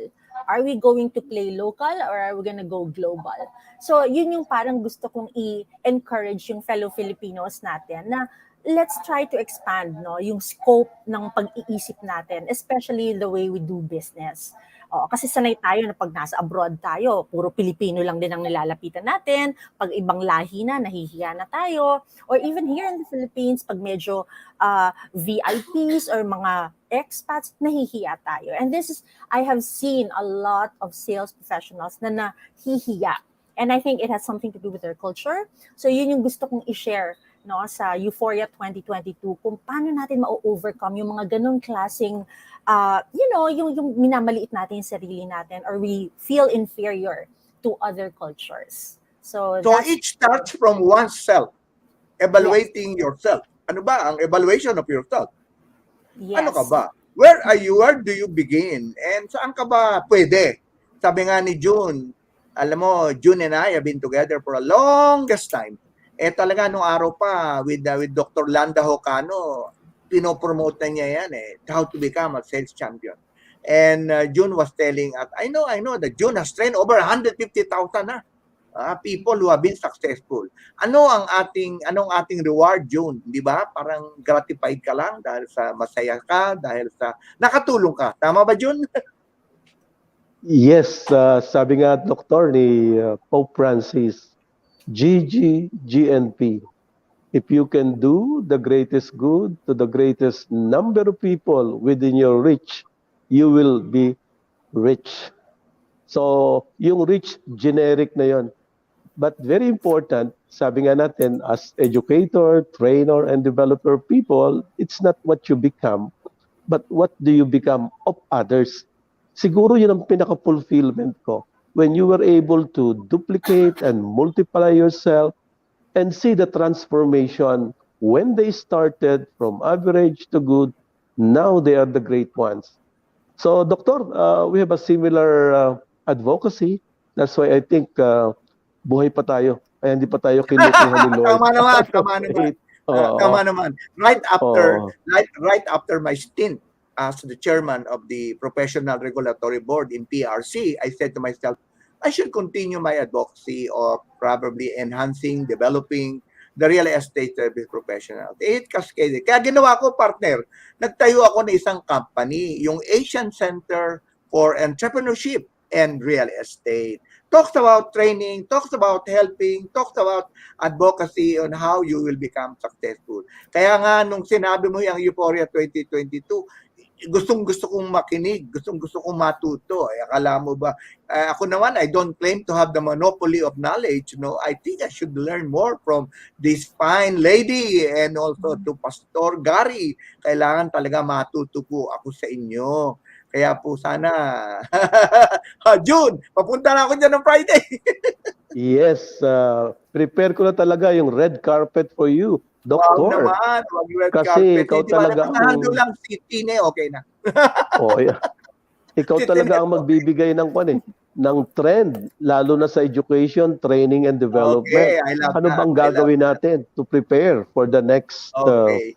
Are we going to play local or are we gonna go global? So, yun yung parang gusto kong i-encourage yung fellow Filipinos natin na let's try to expand yung scope ng pag-iisip natin, especially the way we do business. Kasi sanay tayo na pag nasa abroad tayo, puro Pilipino lang din ang nilalapitan natin. Pag ibang lahi na, nahihiya na tayo. Or even here in the Philippines, pag medyo VIPs or mga expats, nahihiya tayo. And I have seen a lot of sales professionals na nahihiya. And I think it has something to do with their culture. So yun yung gusto kong i-share sa Euphoria 2022 kung paano natin ma-overcome yung mga ganong klaseng yung minamaliit natin yung sarili natin or we feel inferior to other cultures. So it starts from oneself, evaluating yourself. Ano ba ang evaluation of yourself? Yes. Ano ka ba? Where are you? Where do you begin? And saan ka ba pwede? Sabi nga ni June, alam mo, June and I have been together for a longest time. Talaga nung araw pa with Dr. Landa Hocano, pinopromote na niya yan how to become a sales champion. And June was telling us, I know that June has trained over 150,000 people who have been successful. Anong ating reward, June? Di ba? Parang gratified ka lang dahil sa masaya ka, dahil sa nakatulong ka. Tama ba, June? Yes, sabi nga doktor ni Pope Francis, GGGNP. If you can do the greatest good to the greatest number of people within your reach, you will be rich. So, yung rich, generic na yon. But very important, sabi nga natin, as educator, trainer, and developer people, it's not what you become, but what do you become of others. Siguro yun ang pinaka-fulfillment ko. When you were able to duplicate and multiply yourself and see the transformation when they started from average to good, now they are the great ones. So, Doctor, we have a similar advocacy. That's why I think buhay pa tayo. Kaya hindi pa tayo kinukuha ni Lord. Tama naman. Right after my stint as the chairman of the Professional Regulatory Board in PRC, I said to myself, I should continue my advocacy of probably enhancing, developing the real estate service professional. It cascaded. Kaya ginawa ko, partner, nagtayo ako ng isang company, yung Asian Center for Entrepreneurship and Real Estate. Talks about training, talks about helping, talks about advocacy on how you will become successful. Kaya nga, nung sinabi mo yung Euphoria 2022, gustong-gusto kong makinig, gustong-gusto kong matuto. Akala mo ba, ako naman, I don't claim to have the monopoly of knowledge. No, I think I should learn more from this fine lady and also to Pastor Gary. Kailangan talaga matuto po ako sa inyo. Kaya po sana, June, papunta na ako dyan ng Friday. Yes, prepare ko na talaga yung red carpet for you. Doctor. Wow naman, red kasi carpet. ikaw talaga ang... lang si Tine, okay na. Yeah. Ikaw talaga ang magbibigay ng ng trend, lalo na sa education, training, and development. Okay, I love ano that. bang gagawin natin to prepare for the next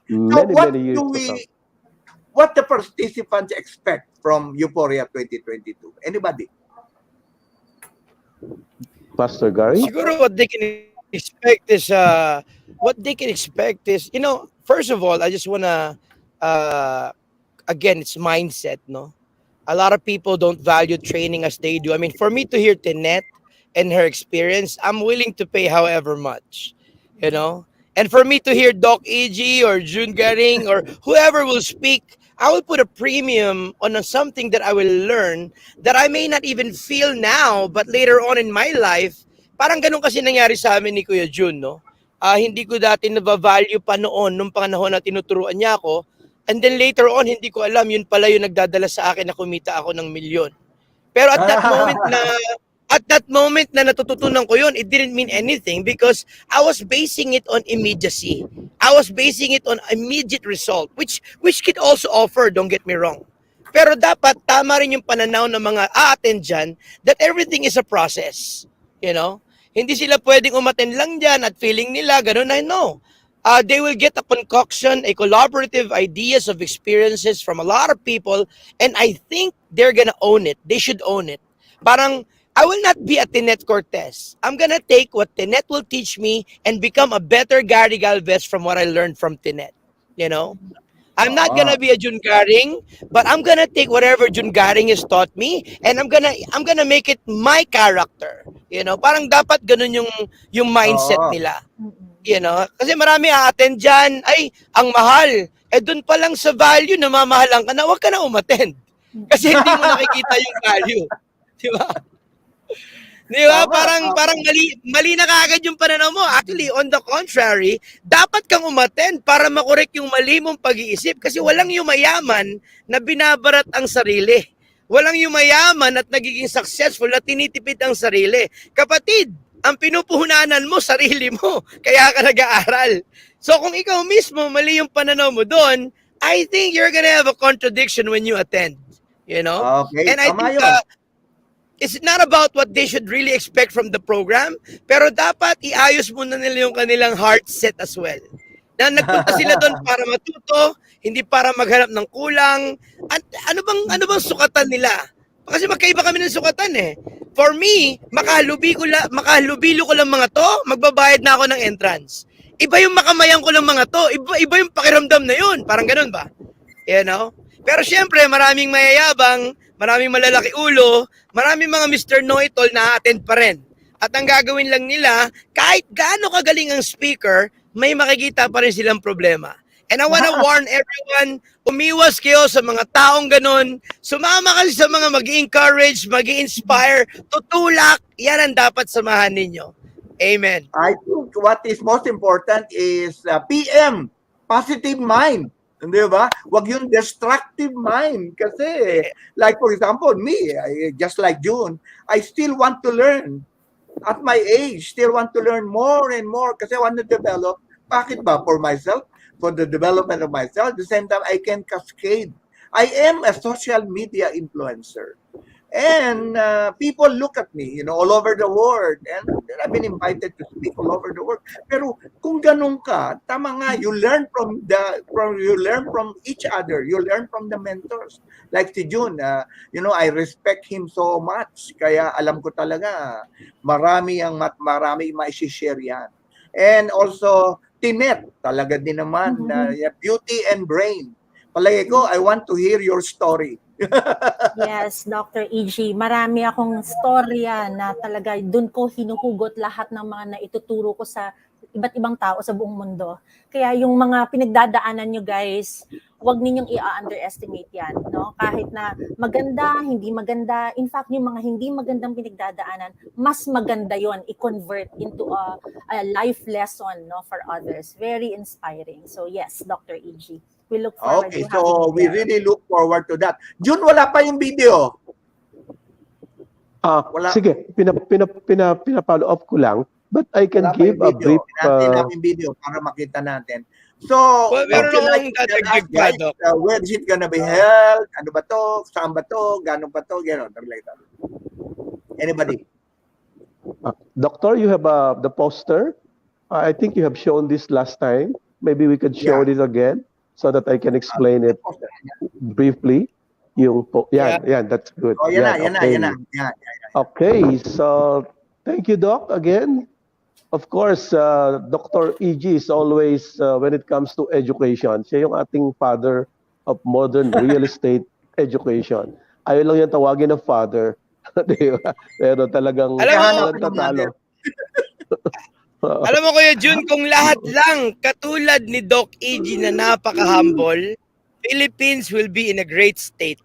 many years to come? What the participants expect from Euphoria 2022? Anybody? Pastor Gary? Siguro what they can expect is, first of all, I just want to, again, it's mindset, no? A lot of people don't value training as they do. I mean, for me to hear Tinette and her experience, I'm willing to pay however much, And for me to hear Doc EG or June Garing or whoever will speak, I will put a premium on something that I will learn that I may not even feel now, but later on in my life, parang ganun kasi nangyari sa amin ni Kuya June, no? Hindi ko dati na-value pa noon, nung panahon na tinuturuan niya ako. And then later on, hindi ko alam, yun pala yung nagdadala sa akin na kumita ako ng milyon. Pero at that moment na natututunan ko yun, it didn't mean anything because I was basing it on immediacy. I was basing it on immediate result, which could also offer, don't get me wrong. Pero dapat tama rin yung pananaw ng mga a-attend dyan that everything is a process. Hindi sila pwedeng umattend lang dyan at feeling nila, gano'n na, no. They will get a concoction, a collaborative ideas of experiences from a lot of people, and I think they're gonna own it. They should own it. Parang, I will not be a Tinet Cortez. I'm gonna take what Tinet will teach me and become a better Gary Galvez from what I learned from Tinet. You know? I'm not Oo. gonna be a Jun Garing, but I'm gonna take whatever Jun Garing has taught me and I'm gonna make it my character. You know, parang dapat ganun yung mindset Oo. nila. You know, kasi marami a-attend dyan, ay, ang mahal. Eh, dun pa lang sa value, namamahalan ka na, huwag ka na umattend. Kasi hindi mo nakikita yung value. Di ba? Di ba? Tama, Parang, tama. parang mali na kaagad yung pananaw mo. Actually, on the contrary, dapat kang umattend para makorek yung mali mong pag-iisip. Kasi walang yumayaman na binabarat ang sarili. Walang yumayaman at nagiging successful na tinitipid ang sarili. Kapatid, ang pinupuhunanan mo, sarili mo. Kaya ka nag-aaral. So kung ikaw mismo, mali yung pananaw mo doon, I think you're gonna have a contradiction when you attend. You know? Okay, And I tama think yun. it's not about what they should really expect from the program, pero dapat iayos muna nila yung kanilang heart set as well. Na nagpunta sila doon para matuto, hindi para maghanap ng kulang. At ano bang sukatan nila? Kasi magkaiba kami ng sukatan eh. For me, makahalubilo ko lang mga to, magbabayad na ako ng entrance. Iba yung makamayan ko lang mga to, iba yung pakiramdam na yun. Parang ganun ba? You know? Pero syempre, maraming mayayabang, maraming malalaki ulo, maraming mga Mr. Know-it-all na attend pa rin. At ang gagawin lang nila, kahit gaano kagaling ang speaker, may makikita pa rin silang problema. And I wanna warn everyone, umiwas kayo sa mga taong ganun. Sumama kasi sa mga mag-encourage, mag-inspire, tutulak. Yan ang dapat samahan ninyo. Amen. I think what is most important is PM, positive mind. Di ba? Huwag yung destructive mind. Kasi, like for example, me, just like June, I still want to learn. At my age, still want to learn more and more kasi I want to develop. Bakit ba? For myself, for the development of myself. At the same time, I can cascade. I am a social media influencer. And people look at me, all over the world. And I've been invited to speak all over the world. Pero kung ganun ka, tama nga, you learn from each other. You learn from the mentors. Like si June, I respect him so much. Kaya alam ko talaga, marami maishishare yan. And also, Tinet, talaga din naman, beauty and brain. Palagi ko, I want to hear your story. Yes, Dr. E.G. Marami akong storya na talaga doon ko hinuhugot lahat ng mga naituturo ko sa iba't ibang tao sa buong mundo. Kaya yung mga pinagdadaanan nyo guys, huwag ninyong i-underestimate yan. No? Kahit na maganda, hindi maganda, in fact yung mga hindi magandang pinagdadaanan, mas maganda yon i-convert into a life lesson, no, for others. Very inspiring. So yes, Dr. E.G. We look forward Okay, to having so you we there. really look forward to that. June, wala pa yung video. Wala. Sige, pinapollow up ko lang. But I can Wala pa give yung a video. brief... Pinantin namin video para makita natin. So, Well, would meron you like akong to tell us, dadagdag pa, guys, Doc. where is it gonna be held? Ano ba to? Saan ba to? Gano'n ba to? Gano'n. Like that. Anybody? Doctor, you have the poster. I think you have shown this last time. Maybe we could show it again so that I can explain it briefly. Yeah, that's good. Oh, yan na. Okay, so thank you, Doc, again. Of course, Dr. E.G. is always, when it comes to education, siya yung ating father of modern real estate education. Ayaw lang yan tawagin ng father. Diba? Pero talagang Alam mo, tatalo. Alam mo Kuya Jun, kung lahat lang katulad ni Doc E.G. na napaka-humble, Philippines will be in a great state.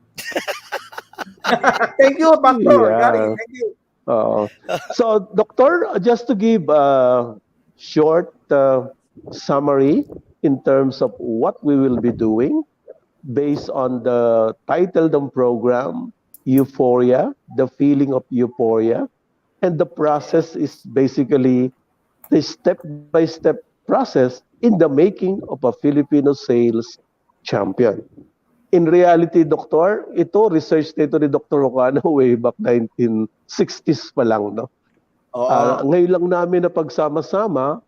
Thank you, Pastor. Yeah. Garing, thank you. So, Doctor, just to give a short summary in terms of what we will be doing based on the title ng program, Euphoria, the feeling of euphoria. And the process is basically the step-by-step process in the making of a Filipino sales champion. In reality, Doctor, ito, research nito ni Dr. Rocano way back 1960s pa lang, no? Ngayon lang namin na pagsama-sama,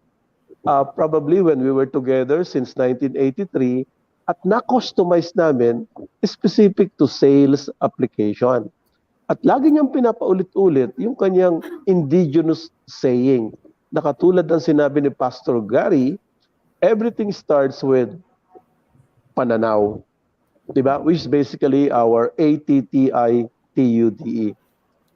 probably when we were together since 1983, at na-customize namin specific to sales application. At lagi niyang pinapaulit-ulit yung kanyang indigenous saying. Na katulad ng sinabi ni Pastor Gary, everything starts with pananaw. Diba? Which is basically our ATTITUDE.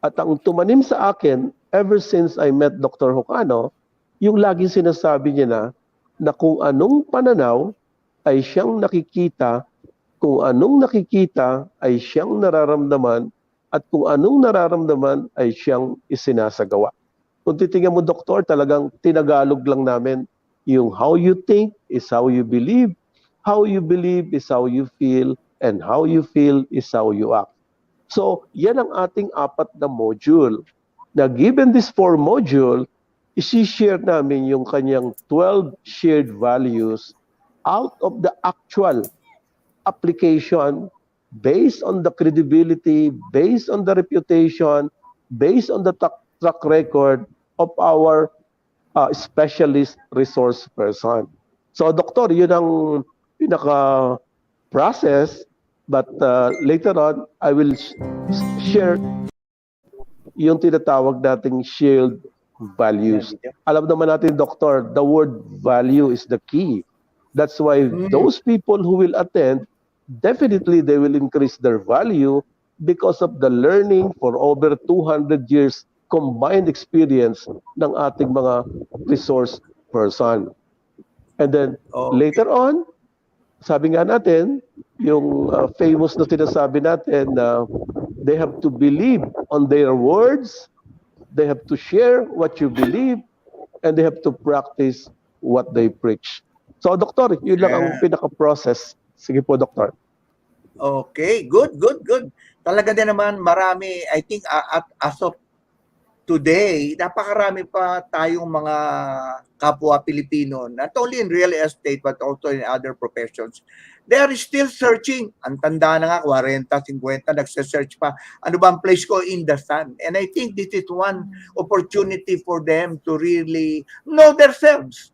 At ang tumanim sa akin, ever since I met Dr. Hocano, yung laging sinasabi niya na kung anong pananaw ay siyang nakikita, kung anong nakikita ay siyang nararamdaman, at kung anong nararamdaman ay siyang isinasagawa. Kung titingnan mo, Doktor, talagang tinagalog lang namin yung how you think is how you believe is how you feel, and how you feel is how you act. So, yan ang ating 4 na module. Na given this 4 module, isi-share namin yung kanyang 12 shared values out of the actual application based on the credibility, based on the reputation, based on the track record of our specialist resource person. So, Doktor, yun ang pinaka-process, but later on, I will share yung tinatawag nating shared values. Alam naman natin, Doktor, the word value is the key. That's why those people who will attend, definitely they will increase their value because of the learning for over 200 years combined experience ng ating mga resource person. And then later on, sabi nga natin, yung famous na sinasabi natin na they have to believe on their words, they have to share what you believe, and they have to practice what they preach. So, Doktor, yun lang ang pinaka-process. Sige po, Doktor. Okay, good. Talaga din naman marami, I think as of today, napakarami pa tayong mga kapwa Pilipino, not only in real estate but also in other professions. They are still searching. Ang tanda na nga, 40, 50, nagse-search pa. Ano ba ang place ko in the sun? And I think this is one opportunity for them to really know themselves,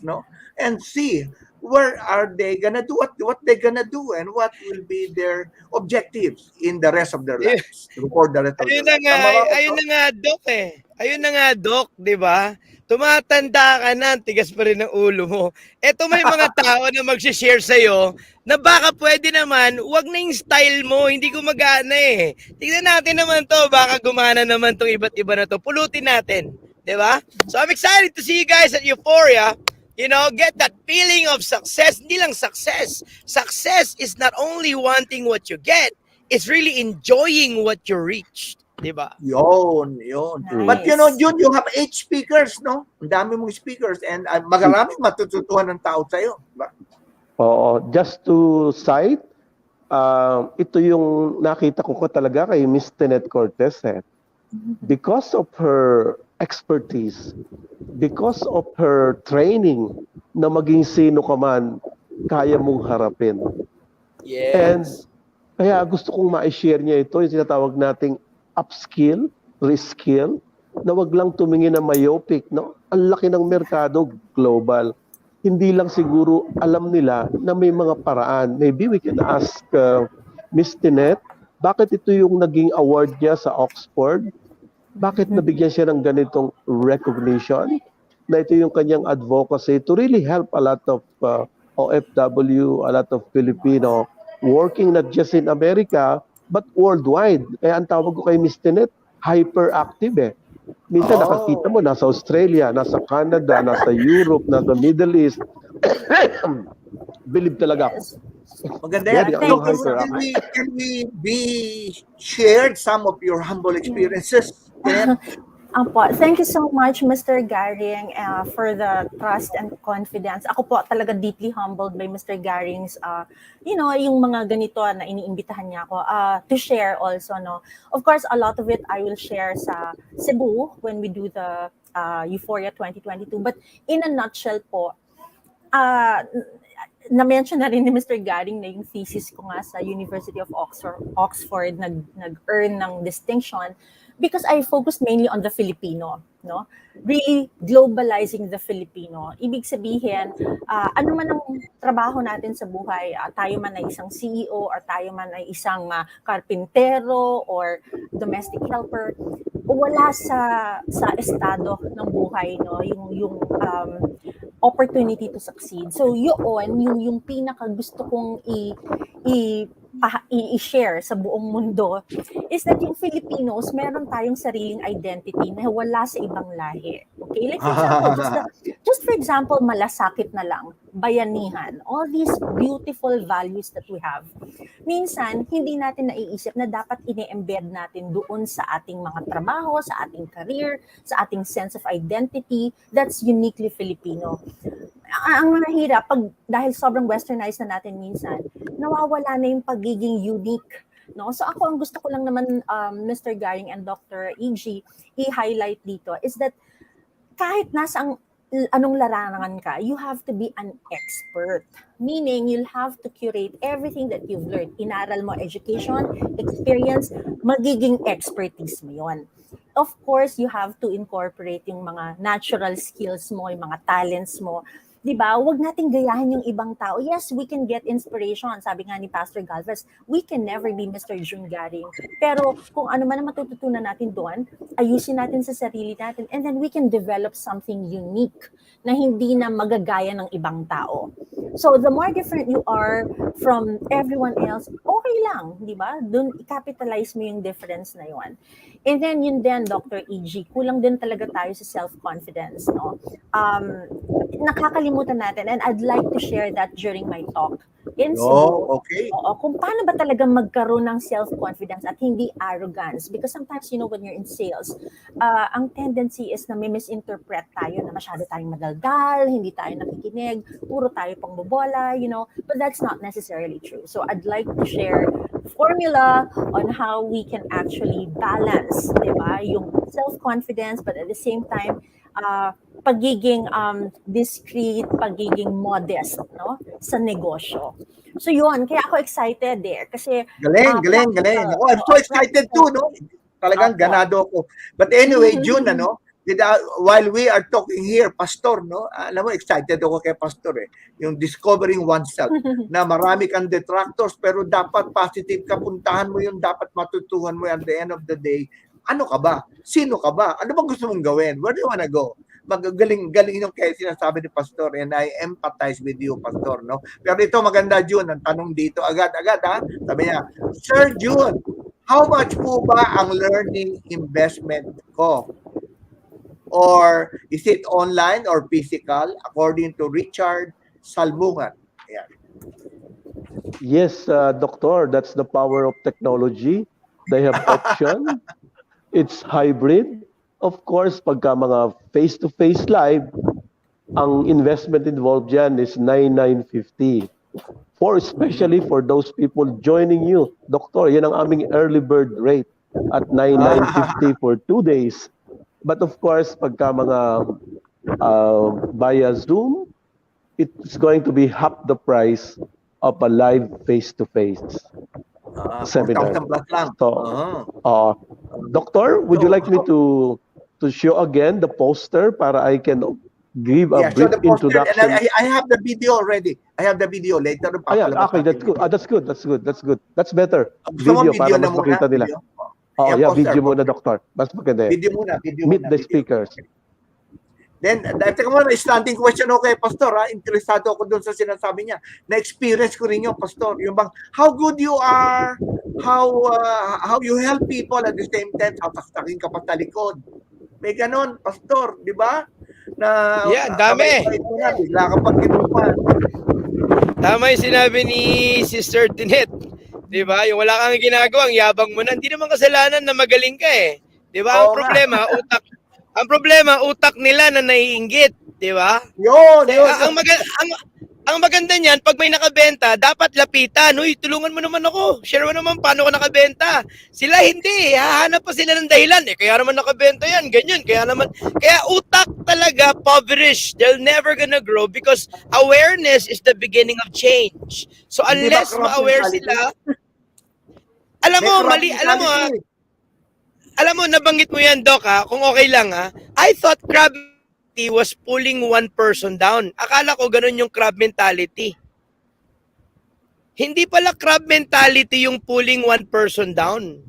no? And see where are they gonna do, what they're gonna do, and what will be their objectives in the rest of their lives. For the rest of their lives. Ayun na nga, Doc eh. Ayun na nga, Doc, di ba? Tumatanda ka na, tigas pa rin ang ulo mo. Eto may mga tao na mag-share sa'yo na baka pwede naman, wag na yung style mo, hindi gumagana eh. Tignan natin naman to, baka gumana naman tong iba't iba na to. Pulutin natin, di ba? So I'm excited to see you guys at Euphoria. You know, get that feeling of success. Hindi lang success. Success is not only wanting what you get, it's really enjoying what you reached. Diba? Yun. Nice. But you know, Jun, you have 8 speakers, no? Ang dami mong speakers and maraming matututuhan ng tao sa'yo. Diba? Oo, just to cite, ito yung nakita ko talaga kay Miss Tenet Cortez. Because of her expertise, because of her training na maging sino ka man, kaya mong harapin. Yes. And kaya gusto kong ma-share niya ito, yung tinatawag nating upskill, reskill, na wag lang tumingin na myopic, no? Ang laki ng merkado, global. Hindi lang siguro alam nila na may mga paraan. Maybe we can ask Miss Tinet, bakit ito yung naging award niya sa Oxford? Bakit nabigyan siya ng ganitong recognition? Na ito yung kanyang advocacy to really help a lot of OFW, a lot of Filipino working not just in America, but worldwide. Kaya ang tawag ko kay Miss Tinet, hyperactive eh. Minsan nakakita mo, nasa Australia, nasa Canada, nasa Europe, nasa Middle East. Believe talaga ako. Maganda yan. Can we be shared some of your humble experiences? Thank you so much, Mr. Garing, for the trust and confidence. Ako po talaga deeply humbled by Mr. Garing's, yung mga ganito na iniimbitahan niya ako to share also, no. Of course, a lot of it I will share sa Cebu when we do the Euphoria 2022. But in a nutshell po, na-mention na rin ni Mr. Garing na yung thesis ko nga sa University of Oxford nag-earn ng distinction because I focused mainly on the Filipino. no? Really globalizing the Filipino. Ibig sabihin, ano man ang trabaho natin sa buhay, tayo man ay isang CEO or tayo man ay isang karpintero or domestic helper, wala sa estado ng buhay, no, yung opportunity to succeed. So yun yung pinaka gusto kong i-share sa buong mundo is that yung Filipinos, meron tayong sariling identity na wala sa ibang lahi. Okay? Like for example, just for example, malasakit na lang, bayanihan, all these beautiful values that we have. Minsan, hindi natin naiisip na dapat ine-embed natin doon sa ating mga trabaho, sa ating career, sa ating sense of identity that's uniquely Filipino. Ang mahirap, dahil sobrang westernized na natin minsan, nawawala na yung pagiging unique. No? So ako, ang gusto ko lang naman, Mr. Garing and Dr. E.G., i-highlight dito is that kahit nasa anong larangan ka, you have to be an expert. Meaning, you'll have to curate everything that you've learned. Inaral mo, education, experience, magiging expertise mo yun. Of course, you have to incorporate yung mga natural skills mo, yung mga talents mo. Diba? Huwag nating gayahin yung ibang tao. Yes, we can get inspiration. Sabi nga ni Pastor Galvez, we can never be Mr. June Garing. Pero kung ano man ang matututunan natin doon, ayusin natin sa sarili natin, and then we can develop something unique na hindi na magagaya ng ibang tao. So the more different you are from everyone else, okay lang, di ba? Doon i-capitalize mo yung difference na yun. And then yun din, Dr. E.G., kulang din talaga tayo sa self-confidence, no? Nakakalimutan natin, and I'd like to share that during my talk in Cebu. Okay. Kung paano ba talaga magkaroon ng self-confidence at hindi arrogance. Because sometimes, when you're in sales, ang tendency is na may misinterpret tayo na masyado tayong madaldal, hindi tayo nakikinig, puro tayo pang bobola, but that's not necessarily true. So I'd like to share formula on how we can actually balance, diba, yung self-confidence, but at the same time, pagiging discreet, pagiging modest, no, sa negosyo. So yun, kaya ako excited kasi galing. Oh, I'm so excited too, no? Talagang ganado ako. But anyway, June, while we are talking here, Pastor, no? Alam mo, excited ako kay Pastor yung discovering oneself na marami kang detractors pero dapat positive ka, puntahan mo yun, dapat matutuhan mo at the end of the day. Ano ka ba? Sino ka ba? Ano bang gusto mong gawin? Where do you wanna go? Magaling yung kaya sinasabi ni Pastor, and I empathize with you, Pastor, no? Pero ito maganda, June, ang tanong dito agad ha? Sabi niya, Sir June, how much po ba ang learning investment ko? Or is it online or physical according to Richard Salbungan? Ayan. Yes, Doctor, that's the power of technology. They have option. It's hybrid. Of course, pagka mga face-to-face live, ang investment involved dyan is 9,950. Especially for those people joining you. Doctor, yan ang aming early bird rate at 9,950 for 2 days. But of course, pagka mga via Zoom, it's going to be half the price of a live face-to-face seminar. So, Doctor, would you like me to show again the poster para I can give a brief introduction? And I have the video already. I have the video later. Okay, that's good. That's better. Video para mas makita nila. Video muna, Doctor. Mas maganda. Video muna. Meet the speakers. Then, teka muna, standing question okay, Pastor, interesado ako dun sa sinasabi niya. Na-experience ko rin yung Pastor. Yung bang, how good you are, how you help people at the same time, sasakin ka pa sa likod. May ganon, Pastor, di ba? Na, dami. Bigla ka pag kinupan. Tama yung sinabi ni Sister Tinet. Di ba? Yung wala kang ginagawa, ang yabang mo na. Hindi naman kasalanan na magaling ka Di ba? Ang problema, utak nila na naiinggit, di ba? Yun. Ang maganda niyan, pag may nakabenta, dapat lapitan. Uy, tulungan mo naman ako. Share mo naman paano ko nakabenta. Sila hindi. Hahanap pa sila ng dahilan. Kaya naman nakabenta yan. Ganyan. Kaya utak talaga, impoverished. They're never gonna grow because awareness is the beginning of change. So unless ma-aware sila, alam mo, Alam mo, nabanggit mo yan, Doc, ha? Kung okay lang, ha? I thought crab mentality was pulling one person down. Akala ko ganun yung crab mentality. Hindi pala crab mentality yung pulling one person down.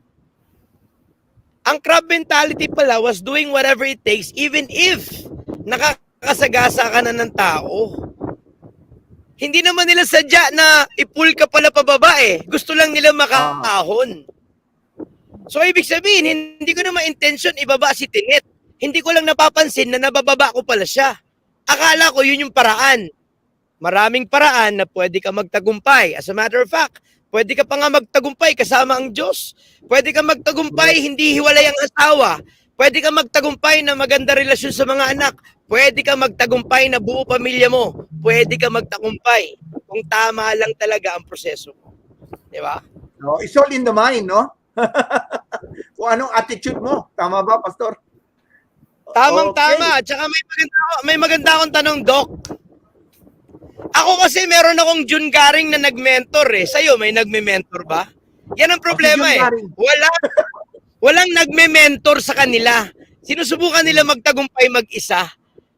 Ang crab mentality pala was doing whatever it takes even if nakakasagasa ka na ng tao. Hindi naman nila sadya na i-pull ka pala pababa eh. Gusto lang nila makahon. So ibig sabihin, hindi ko naman intention ibaba si Tinet. Hindi ko lang napapansin na nabababa ko pala siya. Akala ko yun yung paraan. Maraming paraan na pwede ka magtagumpay. As a matter of fact, pwede ka pa nga magtagumpay kasama ang Diyos. Pwede ka magtagumpay, hindi hiwalay ang asawa. Pwede ka magtagumpay na maganda relasyon sa mga anak. Pwede ka magtagumpay na buo pamilya mo. Pwede ka magtagumpay kung tama lang talaga ang proseso mo. Di ba? No, it's all in the mind, no? Kung anong attitude mo. Tama ba, Pastor? Tamang-tama. Tsaka may maganda akong tanong, Doc. Ako kasi meron akong Jun Garing na nag-mentor eh. Sa'yo, may nagme-mentor ba? Yan ang problema eh. Walang nagme-mentor sa kanila. Sinusubukan nila magtagumpay mag-isa.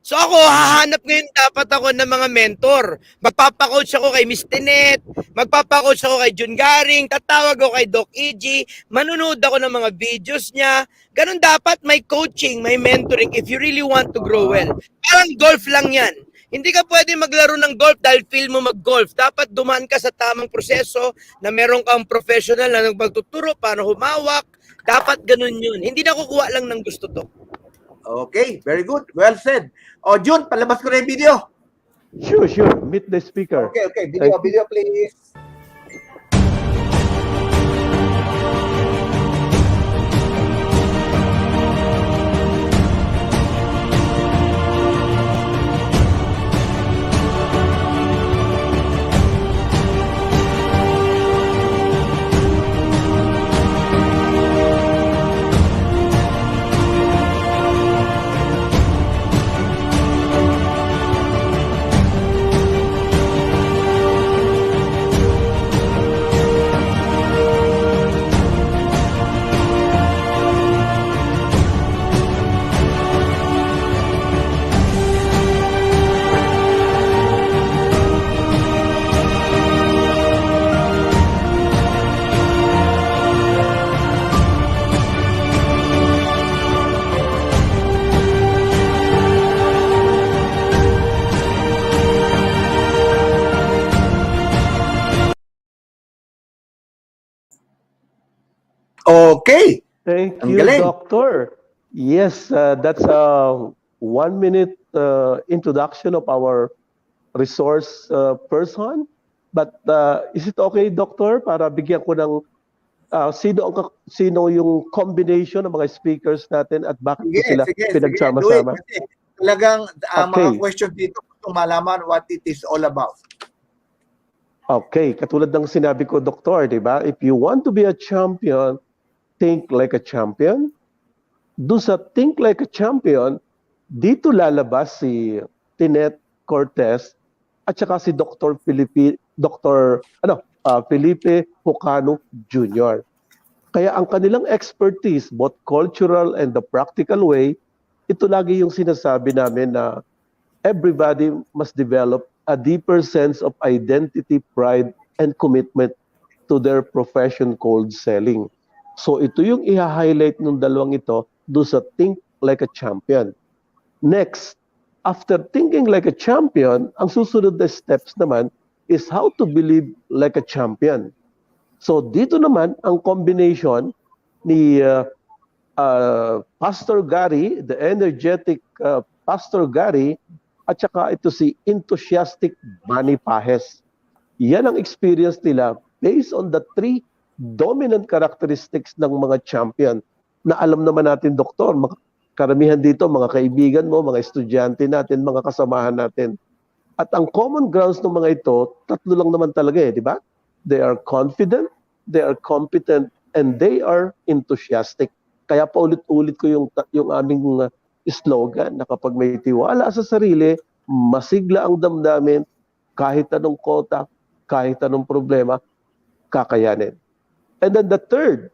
So ako, hahanap ngayon dapat ako ng mga mentor. Magpapacoach ako kay Miss Tinet, magpapacoach ako kay Jun Garing, tatawag ako kay Doc EG, manunood ako ng mga videos niya. Ganun dapat, may coaching, may mentoring if you really want to grow well. Parang golf lang yan. Hindi ka pwede maglaro ng golf dahil feel mo mag-golf. Dapat dumaan ka sa tamang proseso na meron kang professional na magtuturo paano humawak. Dapat ganun yun. Hindi nakukuha lang ng gusto to. Okay, very good. Well said. O, Jun, palabas ko na yung video. Sure. Meet the speaker. Okay. Video, please. Okay. Thank Ang you, galing. Doctor. Yes, that's a 1-minute introduction of our resource person. But is it okay, Doctor, para bigyan ko ng sino yung combination ng mga speakers natin at bakit ko sila pinagsama-sama? Kasi talagang mga Okay. questions dito kung malaman what it is all about. Okay, katulad ng sinabi ko, Doktor, di ba? If you want to be a champion, think like a champion. Doon sa think like a champion, dito lalabas si Tinet Cortez at saka si Felipe Hucano Jr. Kaya ang kanilang expertise, both cultural and the practical way, ito lagi yung sinasabi namin na everybody must develop a deeper sense of identity, pride, and commitment to their profession called selling. So ito yung i-highlight ng dalawang ito do sa think like a champion. Next, after thinking like a champion, ang susunod na steps naman is how to believe like a champion. So dito naman, ang combination ni Pastor Gary, the energetic Pastor Gary, at saka ito si enthusiastic Manny Pajes. Yan ang experience nila based on the 3 dominant characteristics ng mga champion na alam naman natin, Doktor, karamihan dito, mga kaibigan mo, mga estudyante natin, mga kasamahan natin. At ang common grounds ng mga ito, 3 lang naman talaga di ba? They are confident, they are competent, and they are enthusiastic. Kaya paulit-ulit ko yung aming slogan na kapag may tiwala sa sarili, masigla ang damdamin, kahit anong kota, kahit anong problema, kakayanin. And then the third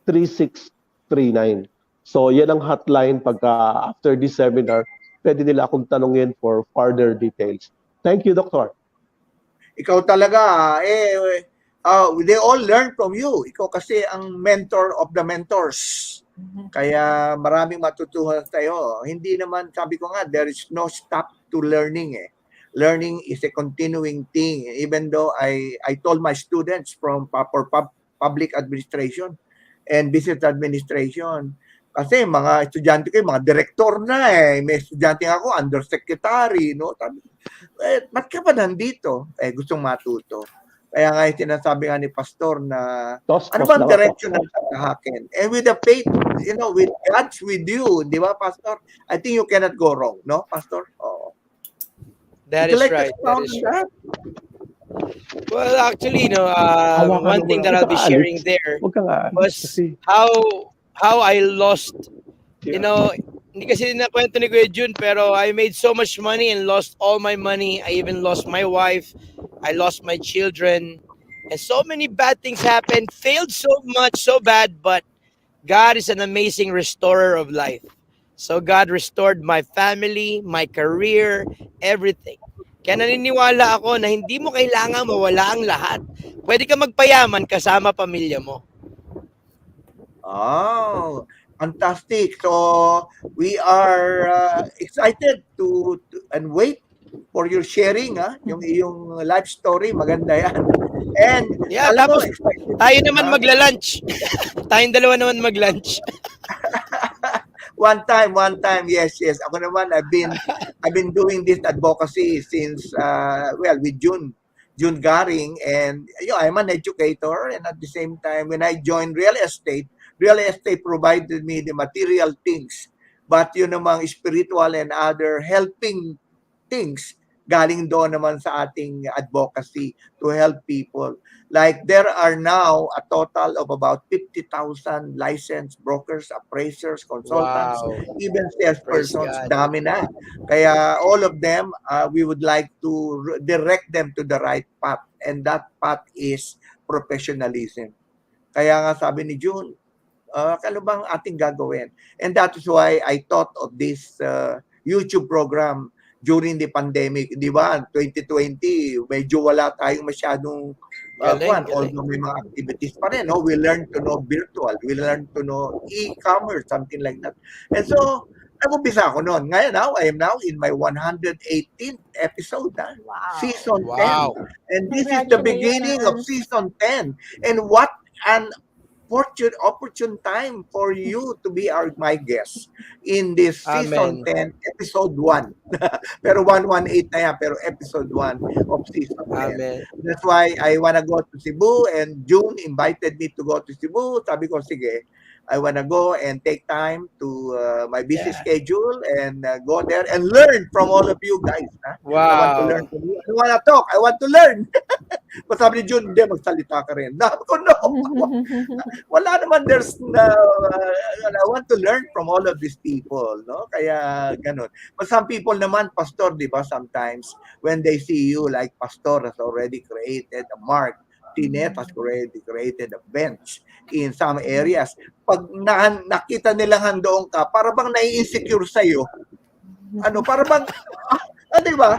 3639. So yan ang hotline pagka after this seminar, pwede nila akong tanungin for further details. Thank you, Doctor. Ikaw talaga, they all learn from you. Ikaw kasi ang mentor of the mentors. Kaya maraming matutuhan tayo. Hindi naman, sabi ko nga, there is no stop to learning eh. Learning is a continuing thing. Even though I told my students for public administration and business administration, kasi mga estudyante ko, mga direktor na eh. May estudyante ako, undersecretary, no? Ba't ka pa nandito? Gustong matuto. Kaya nga yung sinasabi nga ni Pastor na ano bang direction ng tatahakin? And with the faith, with God's with you, di ba, Pastor? I think you cannot go wrong, no, Pastor? Oh. That is right. That is right. Well, actually, one thing that I'll be sharing there was how I lost, hindi kasi nakwento ni Kuya Jun, pero I made so much money and lost all my money. I even lost my wife. I lost my children. And so many bad things happened. Failed so much, so bad, but God is an amazing restorer of life. So God restored my family, my career, everything. Kaya naniniwala ako na hindi mo kailangan mawala ang lahat. Pwede ka magpayaman kasama pamilya mo. Oh, fantastic. So we are excited to and wait for your sharing, yung iyong life story. Maganda yan. And yeah, tapos tayo naman magla-lunch. Tayong dalawa naman mag-lunch. One time, yes. Ako naman, I've been doing this advocacy since with June Garing, and I'm an educator, and at the same time, when I joined real estate provided me the material things, but yun namang spiritual and other helping things galing doon naman sa ating advocacy to help people. Like there are now a total of about 50,000 licensed brokers, appraisers, consultants, even salespersons. Dami na. Kaya all of them, we would like to direct them to the right path. And that path is professionalism. Kaya nga sabi ni June, ano bang ating gagawin? And that is why I thought of this YouTube program during the pandemic. Di ba? 2020, medyo wala tayong masyadong although may mga activities pa rin. We learn to know virtual. We learn to know e-commerce, something like that. And so, nag-umpisa ako noon. Ngayon I am now in my 118th episode. Wow. Season 10. And this is the beginning of season 10. And what an opportune time for you to be my guest in this season 10, episode 1. Pero 118 na yan, pero episode 1 of season 10. Amen. That's why I wanna go to Cebu, and June invited me to go to Cebu. Sabi ko, sige, I wanna go and take time to my busy schedule and go there and learn from all of you guys. Wow. I want to learn from you. I don't wanna talk, I want to learn. But sabi ni June, hindi, magsalita ka rin. Sabi ko, no. Wala naman, I want to learn from all of these people, no? Kaya ganun. But some people naman, Pastor, di ba, sometimes when they see you, like Pastor has already created a mark, Tinet has already created a bench in some areas. Pag nakita nilang handoon ka, para bang nai-insecure sa'yo. Para bang, di ba?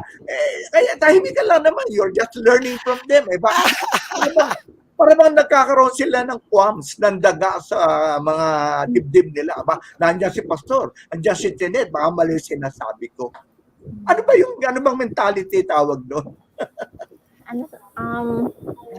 Kaya tahimik ka lang naman. You're just learning from them. Para bang nagkakaroon sila ng qualms, ng daga sa mga dibdib nila. Nandiyan si Pastor, nandiyan si Tinet, baka mali sinasabi ko. Ano bang mentality tawag doon? I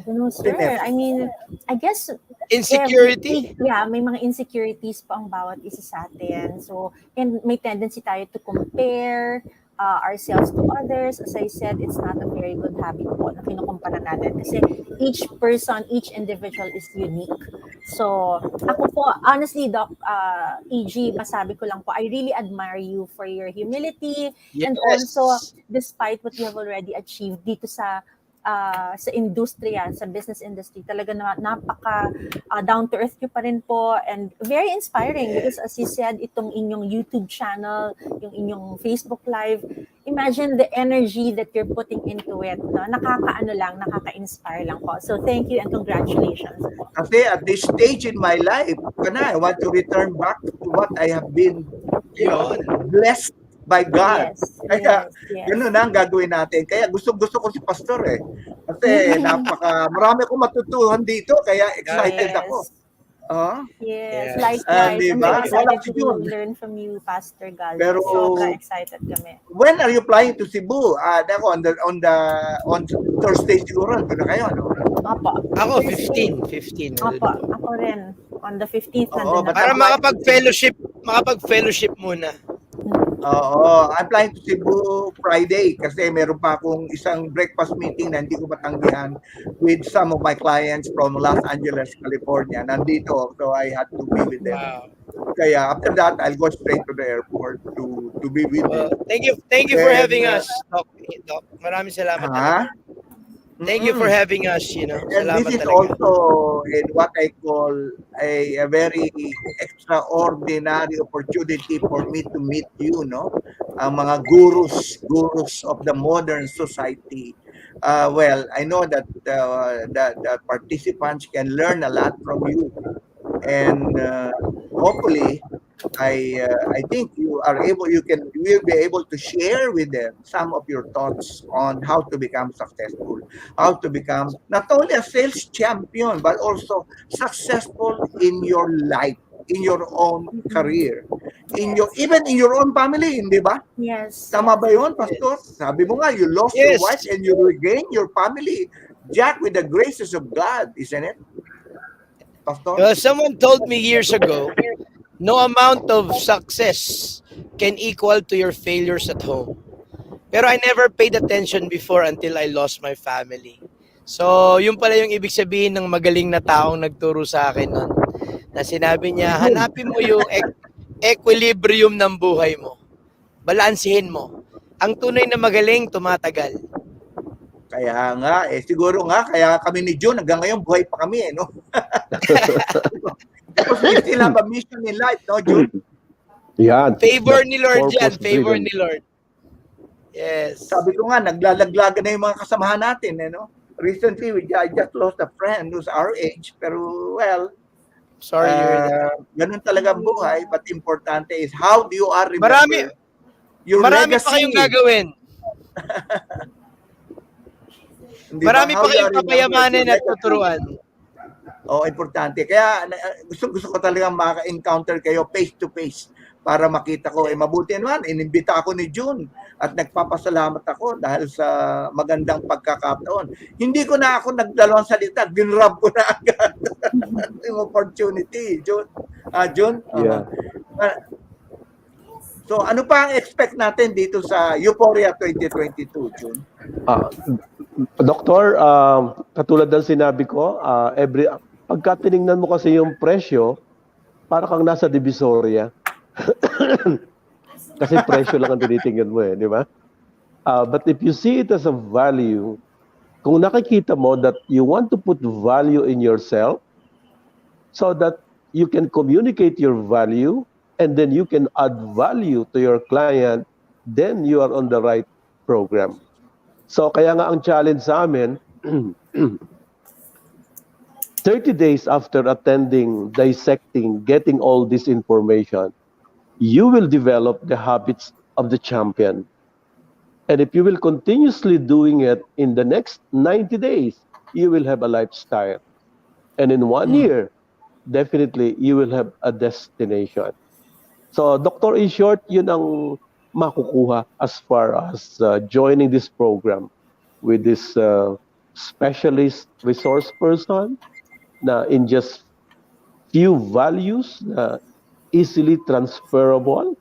don't know, sir. I mean, I guess insecurity. May mga insecurities pa ang bawat isa sa atin. So, and may tendency tayo to compare ourselves to others. As I said, it's not a very good habit po na kinukumpara natin kasi each person, each individual is unique. So, ako po, honestly, Doc EG, masabi ko lang po, I really admire you for your humility and also despite what you have already achieved dito sa sa industriya, sa business industry. Talaga na napaka down to earth nyo pa rin po, and very inspiring because as you said, itong inyong YouTube channel, yung inyong Facebook Live, imagine the energy that you're putting into it. No? Nakakaano lang, nakaka-inspire lang po. So thank you and congratulations po. Kasi at this stage in my life, I want to return back to what I have been, blessed by God. Yes, Kaya, yes. ganun na ang gagawin natin. Kaya gusto ko si Pastor eh. Kasi marami akong matutuhan dito, kaya excited ako. Yes, Yes. likewise. Diba? I'm so Wala excited si Jun. to learn from you, Pastor Galvez. Pero, Sobra excited kami. when are you flying to Cebu? Ako, on Thursday siguro, doon na kayo, no? Opo. Ako, 15. Opo, ako rin. On the 15th, Oo, nandun na. Para makapag-fellowship muna. Oo, I'm flying to Cebu Friday kasi meron pa akong isang breakfast meeting na hindi ko matanggihan with some of my clients from Los Angeles, California. Nandito, so I had to be with them. Wow. Kaya after that, I'll go straight to the airport to be with them. Thank you for having us, Doc. Maraming salamat talaga. Thank you for having us, And Salamat this is talaga. also in what I call a very extraordinary opportunity for me to meet you, no? Ang mga gurus of the modern society. Well, I know that the participants can learn a lot from you, and hopefully, I think you will be able to share with them some of your thoughts on how to become successful, how to become not only a sales champion but also successful in your life, in your own career, even in your own family, hindi ba? Yes. Tama ba yun, Pastor? Sabi mo nga, you lost your wife and you regain your family, Jack, with the graces of God, isn't it, Pastor? Someone told me years ago, no amount of success can equal to your failures at home. Pero I never paid attention before until I lost my family. So, yun pala yung ibig sabihin ng magaling na taong nagturo sa akin nun. Na sinabi niya, hanapin mo yung equilibrium ng buhay mo. Balansihin mo. Ang tunay na magaling, tumatagal. Kaya nga, siguro nga, kaya kami ni June, hanggang ngayon, buhay pa kami, no? Because we still have a mission in life, no, June? Yan. Favor ni Lord yan. Purpose Favor driven. ni Lord. Yes. Sabi ko nga, naglalaglagan na yung mga kasamahan natin, no? Recently, I just lost a friend who's our age, pero, well, Sorry to hear that. ganun talaga ang buhay, but importante is how do you remember your Marami legacy. pa kayong gagawin. Marami pa kayong papayamanin at tuturuan. Importante. Kaya gusto ko talagang maka-encounter kayo face to face para makita ko. Mabuti naman, inimbita ako ni June at nagpapasalamat ako dahil sa magandang pagkakataon. Hindi ko na ako nagdalawang salita, ginrab ko na agad yung opportunity, June. June? Yeah. So ano pa ang expect natin dito sa Euphoria 2022, June? Doktor, katulad ng sinabi ko, pagka tinignan mo kasi yung presyo, para kang nasa Divisoria. Kasi presyo lang ang tinitingnan mo di ba? But if you see it as a value, kung nakikita mo that you want to put value in yourself so that you can communicate your value and then you can add value to your client, then you are on the right program. So kaya nga ang challenge sa amin, 30 days after attending, dissecting, getting all this information, you will develop the habits of the champion. And if you will continuously doing it in the next 90 days, you will have a lifestyle. And in 1 year, definitely you will have a destination. So, Doctor, in short, yun ang makukuha as far as joining this program with this specialist resource person na in just few values na easily transferable,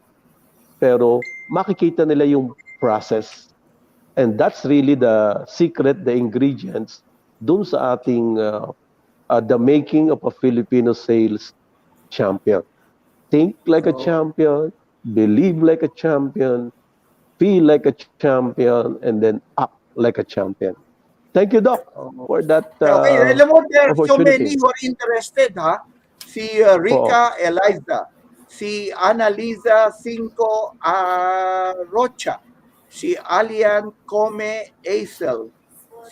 pero makikita nila yung process. And that's really the secret, the ingredients dun sa ating the making of a Filipino sales champion. Think like a champion, believe like a champion, feel like a champion, and then act like a champion. Thank you, Doc, Oo. for that Okay, alam mo, there are so many opportunity. who are interested, ha? Si Oo. Rica Eliza, si Annalisa Cinco Rocha, si Alian Come Aisel,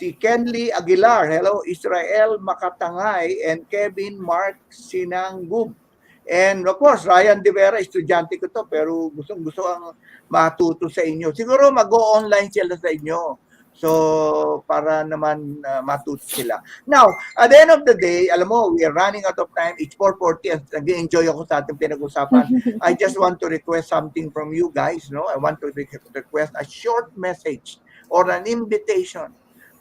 si Kenley Aguilar, hello, Israel Makatangay, and Kevin Mark Sinanggub. And of course, Ryan De Vera, estudyante ko to, pero gustong-gusto ang matuto sa inyo. Siguro mag-o-online sila sa inyo. So, para naman matuto sila. Now, at the end of the day, alam mo, we are running out of time. It's 4:40 and nag-enjoy ako sa ating pinag-usapan. I just want to request something from you guys, no? I want to request a short message or an invitation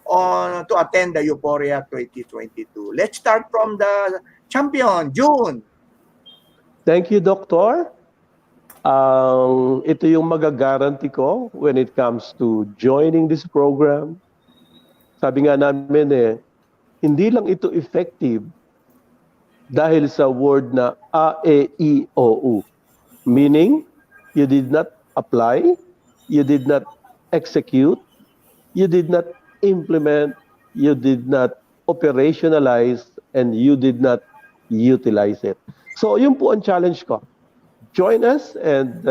on to attend the Euphoria 2022. Let's start from the champion, June. Thank you, Doctor. Ito yung magagaranti ko when it comes to joining this program. Sabi nga namin hindi lang ito effective dahil sa word na A, E, I, O, U. Meaning, you did not apply, you did not execute, you did not implement, you did not operationalize, and you did not utilize it. So, yun po ang challenge ko. Join us and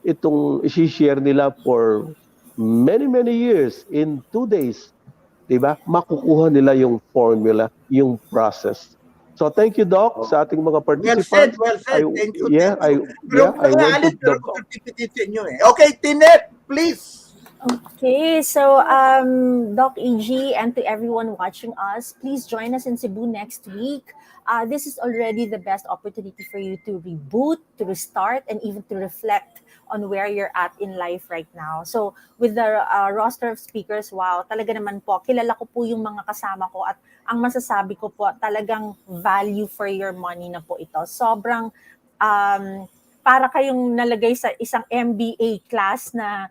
itong isi-share nila for many, many years in 2 days. Diba? Makukuha nila yung formula, yung process. So thank you, Doc, sa ating mga participants. Well said. Thank you. I wanted the certificate sa inyo eh. Okay, Tinet, please. Okay, so Doc EG and to everyone watching us, please join us in Cebu next week. This is already the best opportunity for you to reboot, to restart, and even to reflect on where you're at in life right now. So with the roster of speakers, wow, talaga naman po, kilala ko po yung mga kasama ko at ang masasabi ko po, talagang value for your money na po ito. Sobrang para kayong nalagay sa isang MBA class na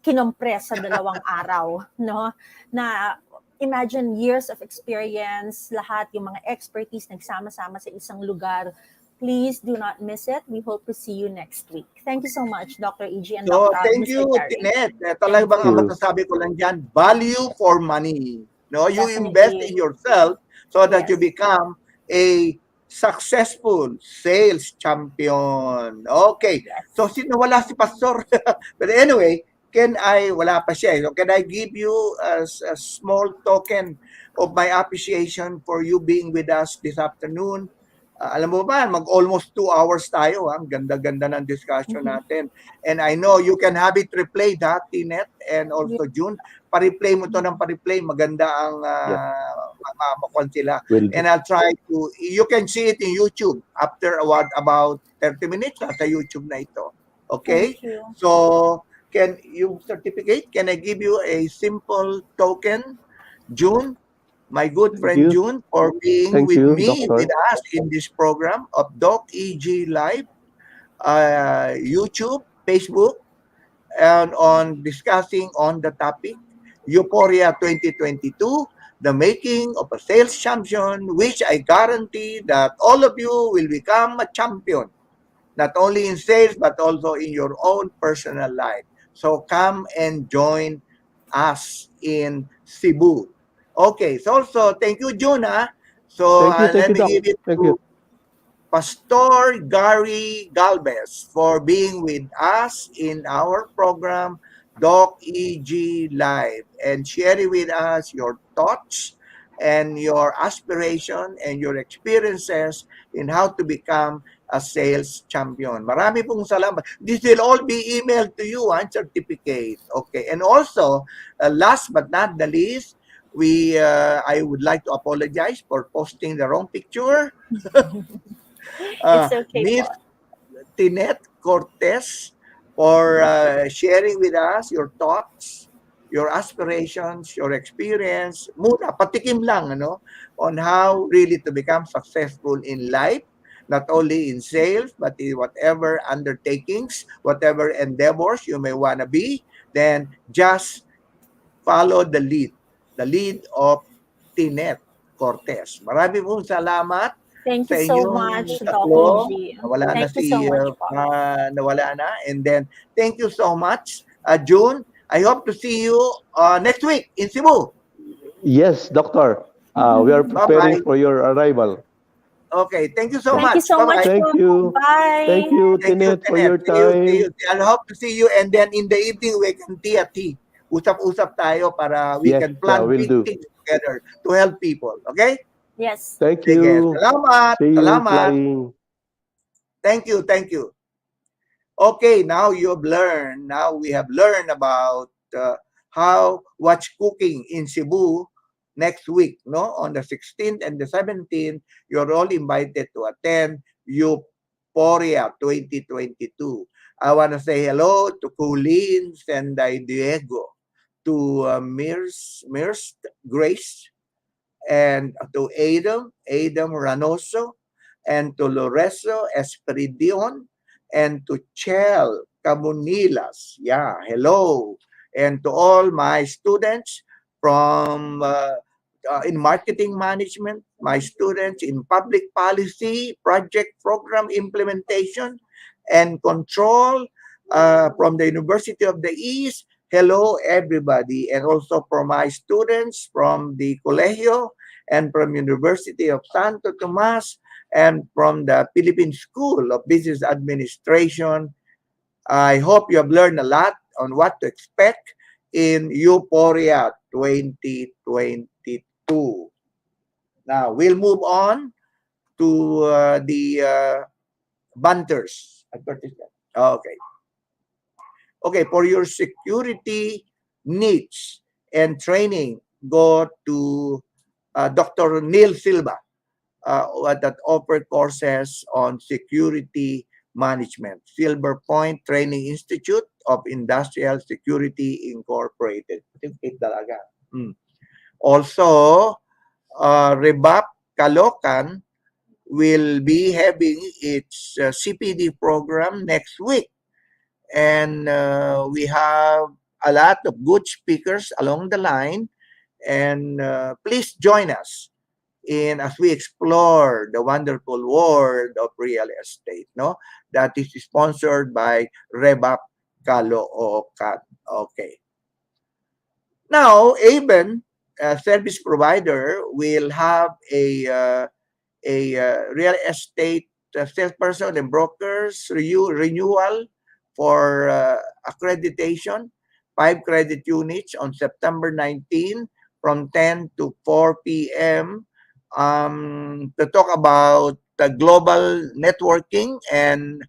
kinompress sa 2 araw, no? Na imagine years of experience, lahat yung mga expertise nagsama-sama sa isang lugar. Please do not miss it. We hope to see you next week. Thank you so much, Dr. EG and So, Dr. thank you, Tinet. Talagang ang masasabi ko lang dyan, value for money. No, you Definitely. invest in yourself so that you Yes. become a successful sales champion. Okay. Yes. So, sino wala si Pastor? But anyway, wala pa siya. So, can I give you a small token of my appreciation for you being with us this afternoon? Alam mo ba, mag-almost 2 hours tayo. Ang ganda-ganda ng discussion natin. And I know you can have it replayed, ha, Tinet, and also June. Pa-replay mo to ng pa-replay. Maganda ang mamakon sila. And I'll try to, you can see it in YouTube after about 30 minutes sa YouTube na ito. Okay? Thank you. So, yung certificate, can I give you a simple token, June? My good friend June, for being with us in this program of Doc EG Live, YouTube, Facebook, and on discussing on the topic Euphoria 2022, the making of a sales champion, which I guarantee that all of you will become a champion, not only in sales but also in your own personal life. So come and join us in Cebu. Okay, so thank you, Juna. So let me give it to Pastor Gary Galvez for being with us in our program, Doc EG Live, and sharing with us your thoughts and your aspiration and your experiences in how to become a sales champion. Marami pong salamat. This will all be emailed to you, certificate. Okay, and also, last but not the least, I would like to apologize for posting the wrong picture. It's okay. Miss Tinet Cortez for sharing with us your thoughts, your aspirations, your experience. Muna, patikim lang, on how really to become successful in life, not only in sales, but in whatever undertakings, whatever endeavors you may want to be, then just follow the lead of Tinet Cortez. Marami pong salamat. Thank you so much, Doc EG. Thank you so much. Nawala na. And then, thank you so much, June. I hope to see you next week in Cebu. Yes, Doctor. We are preparing Bye-bye. for your arrival. Okay, thank you so Thank you much. so much Bye-bye. Thank po. you. Thank Bye. you, Thank you, Tinet, for Kenneth. your See you, see you. time. I hope to see you, and then in the evening we can tea at tea. Usap-usap tayo para we Yes, can plan will big do. things together to help people. Okay? Yes. Thank Sige. you. Salamat. See you Salamat. flying. Thank you. Thank you. Okay, now you've learned. Now we have learned about how what's cooking in Cebu next week. No, on the 16th and the 17th, you're all invited to attend EUPHORIA 2022. I want to say hello to Colleen, Senday Diego, to Mirs Grace, and to Adam Ranoso, and to Lorenzo Esperidion, and to Chel Camunilas. Yeah, hello. And to all my students from in marketing management, my students in public policy, project program implementation, and control from the University of the East. Hello, everybody. And also for my students from the Colegio and from University of Santo Tomas and from the Philippine School of Business Administration. I hope you have learned a lot on what to expect in EUPHORIA 2022. Now, we'll move on to the banters. Advertisement. Okay. Okay, for your security needs and training, go to Dr. Neil Silva that offer courses on security management. Silver Point Training Institute of Industrial Security Incorporated. Talaga. Also, Rebap Caloocan will be having its CPD program next week. And we have a lot of good speakers along the line. And please join us in as we explore the wonderful world of real estate, no? That is sponsored by Rebap Caloocan. Okay. Now, Aben, a service provider, will have a real estate salesperson and brokers renewal for accreditation, 5 credit units on September 19 from 10 to 4 p.m. To talk about the global networking and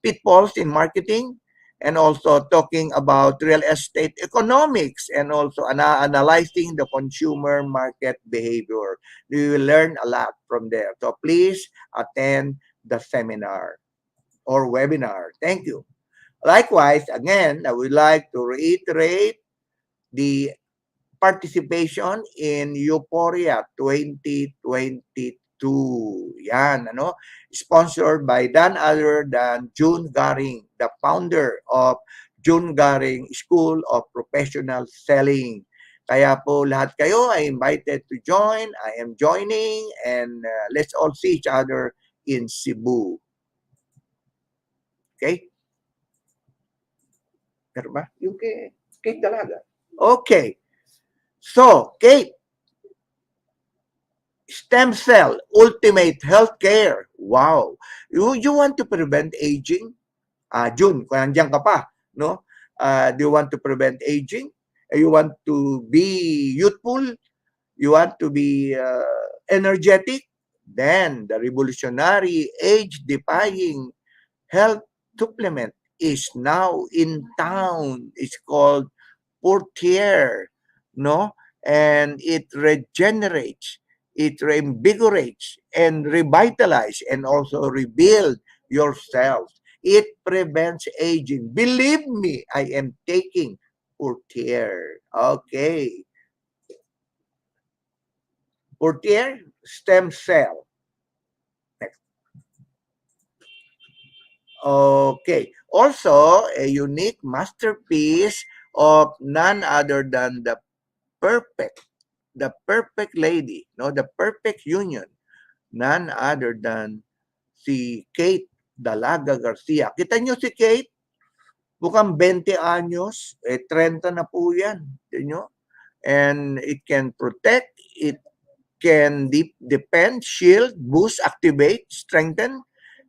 pitfalls in marketing, and also talking about real estate economics, and also analyzing the consumer market behavior. You will learn a lot from there. So please attend the seminar or webinar. Thank you. Likewise, again, I would like to reiterate the participation in EUPHORIA 2022. Yan, ano? Sponsored by none other than June Garing, the founder of June Garing School of Professional Selling. Kaya po lahat kayo ay invited to join. I am joining, and let's all see each other in Cebu. Okay? Pero ba? Yung kay Dalaga. Okay. So, Kate, stem cell, ultimate healthcare. Wow. You want to prevent aging? June, kung nandiyan ka pa, no? Do you want to prevent aging? You want to be youthful? You want to be energetic? Then the revolutionary age-defying health supplement is now in town. It's called Portier, no? And it regenerates, it reinvigorates, and revitalizes, and also rebuild your cells. It prevents aging. Believe me, I am taking Portier. Okay. Portier stem cell. Next. Okay. Also, a unique masterpiece of none other than the perfect lady, no, the perfect union, none other than si Kate Dalaga Garcia. Kita nyo si Kate, mukhang 20 anyos, 30 na po yan. Tignan nyo? and it can protect, it can depend, shield, boost, activate, strengthen,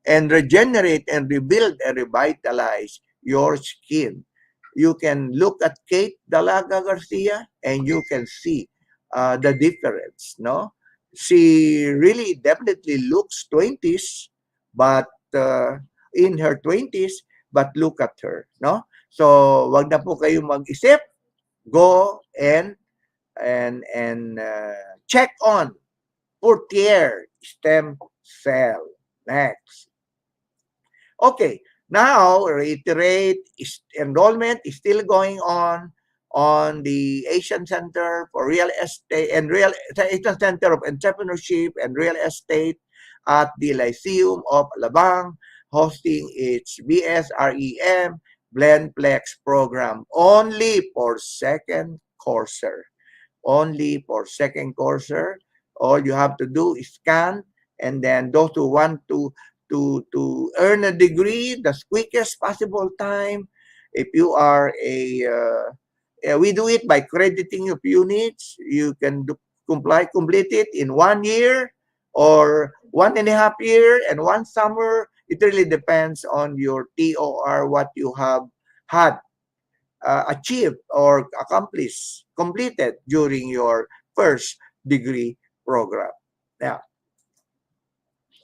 and regenerate and rebuild and revitalize your skin. You can look at Kate Dalaga Garcia and you can see the difference, no? She really definitely looks 20s, but in her 20s, but look at her, no? So, wag na po kayo mag-isip, go and check on Portier stem cell. Next. Okay, now reiterate, enrollment is still going on the Asian Center for Real Estate and Asian Center of Entrepreneurship and Real Estate at the Lyceum of Alabang, hosting its BSREM Blendplex program only for second courser. Only for second courser. All you have to do is scan, and then those who want to earn a degree the quickest possible time. If you are we do it by crediting of units. You can complete it in 1 year or 1.5 year and 1 summer. It really depends on your TOR, what you have had achieved or accomplished, completed during your first degree program. Now,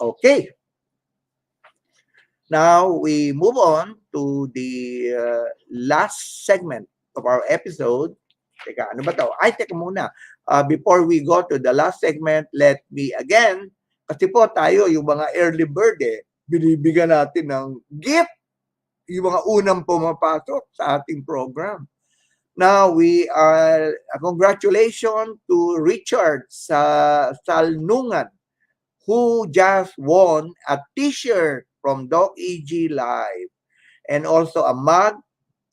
okay. Now we move on to the last segment of our episode. Teka, ano ba to? Ay, teka muna. Before we go to the last segment, let me again, kasi po tayo, yung mga early bird binibigyan natin ng gift, yung mga unang pumapasok sa ating program. Now we are, congratulations to Richard Salnungan, who just won a t-shirt from Doc EG Live and also a mug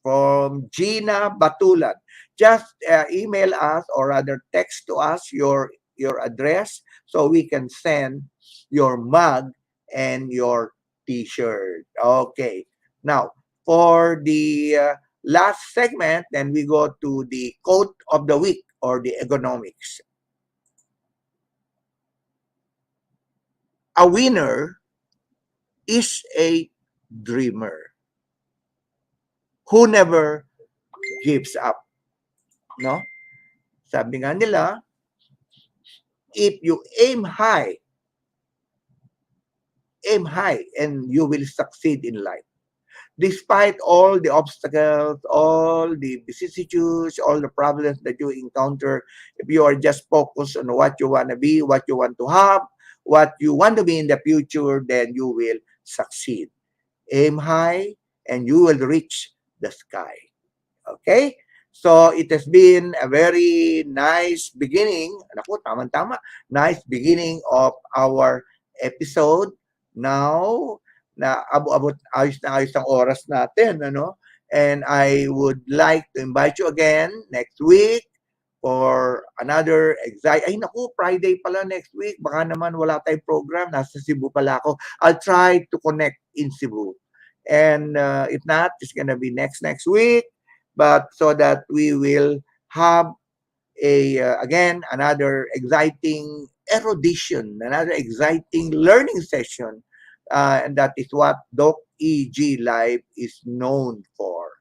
from Gina Batulan. Just email us or rather text to us your address so we can send your mug and your t-shirt. Okay. Now, for the last segment, then we go to the quote of the week or the economics. A winner is a dreamer who never gives up. No? Sabi nga nila, if you aim high and you will succeed in life. Despite all the obstacles, all the vicissitudes, all the problems that you encounter, if you are just focused on what you want to be, what you want to have, what you want to be in the future, then you will succeed. Aim high and you will reach the sky. Okay? So it has been a very nice beginning. Naku, tama-tama. Nice beginning of our episode. Now, na abot ayos na ayos ang oras natin, ano? And I would like to invite you again next week for another ay naku, Friday pala next week. Baka naman wala tayong program. Nasa Cebu pala ako. I'll try to connect in Cebu. And if not, it's gonna be next week. But so that we will have again, another exciting erudition, another exciting learning session. And that is what Doc EG Live is known for.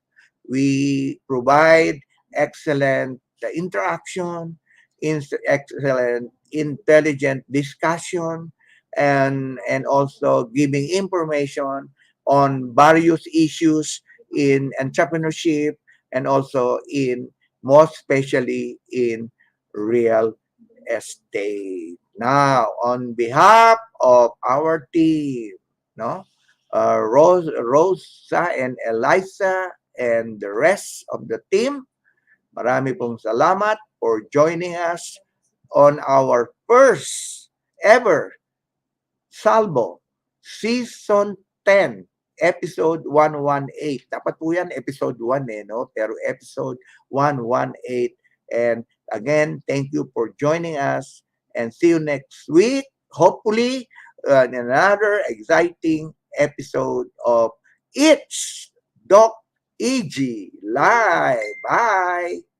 We provide excellent interaction, excellent intelligent discussion, and also giving information on various issues in entrepreneurship and also in most especially in real estate. Now, on behalf of our team, no, Rosa and Eliza and the rest of the team, marami pong salamat for joining us on our first ever Salvo Season 10, Episode 118. Dapat po yan, Episode 1 no? Pero Episode 118. And again, thank you for joining us and see you next week. Hopefully, in another exciting episode of It's Doc EG Live. Bye!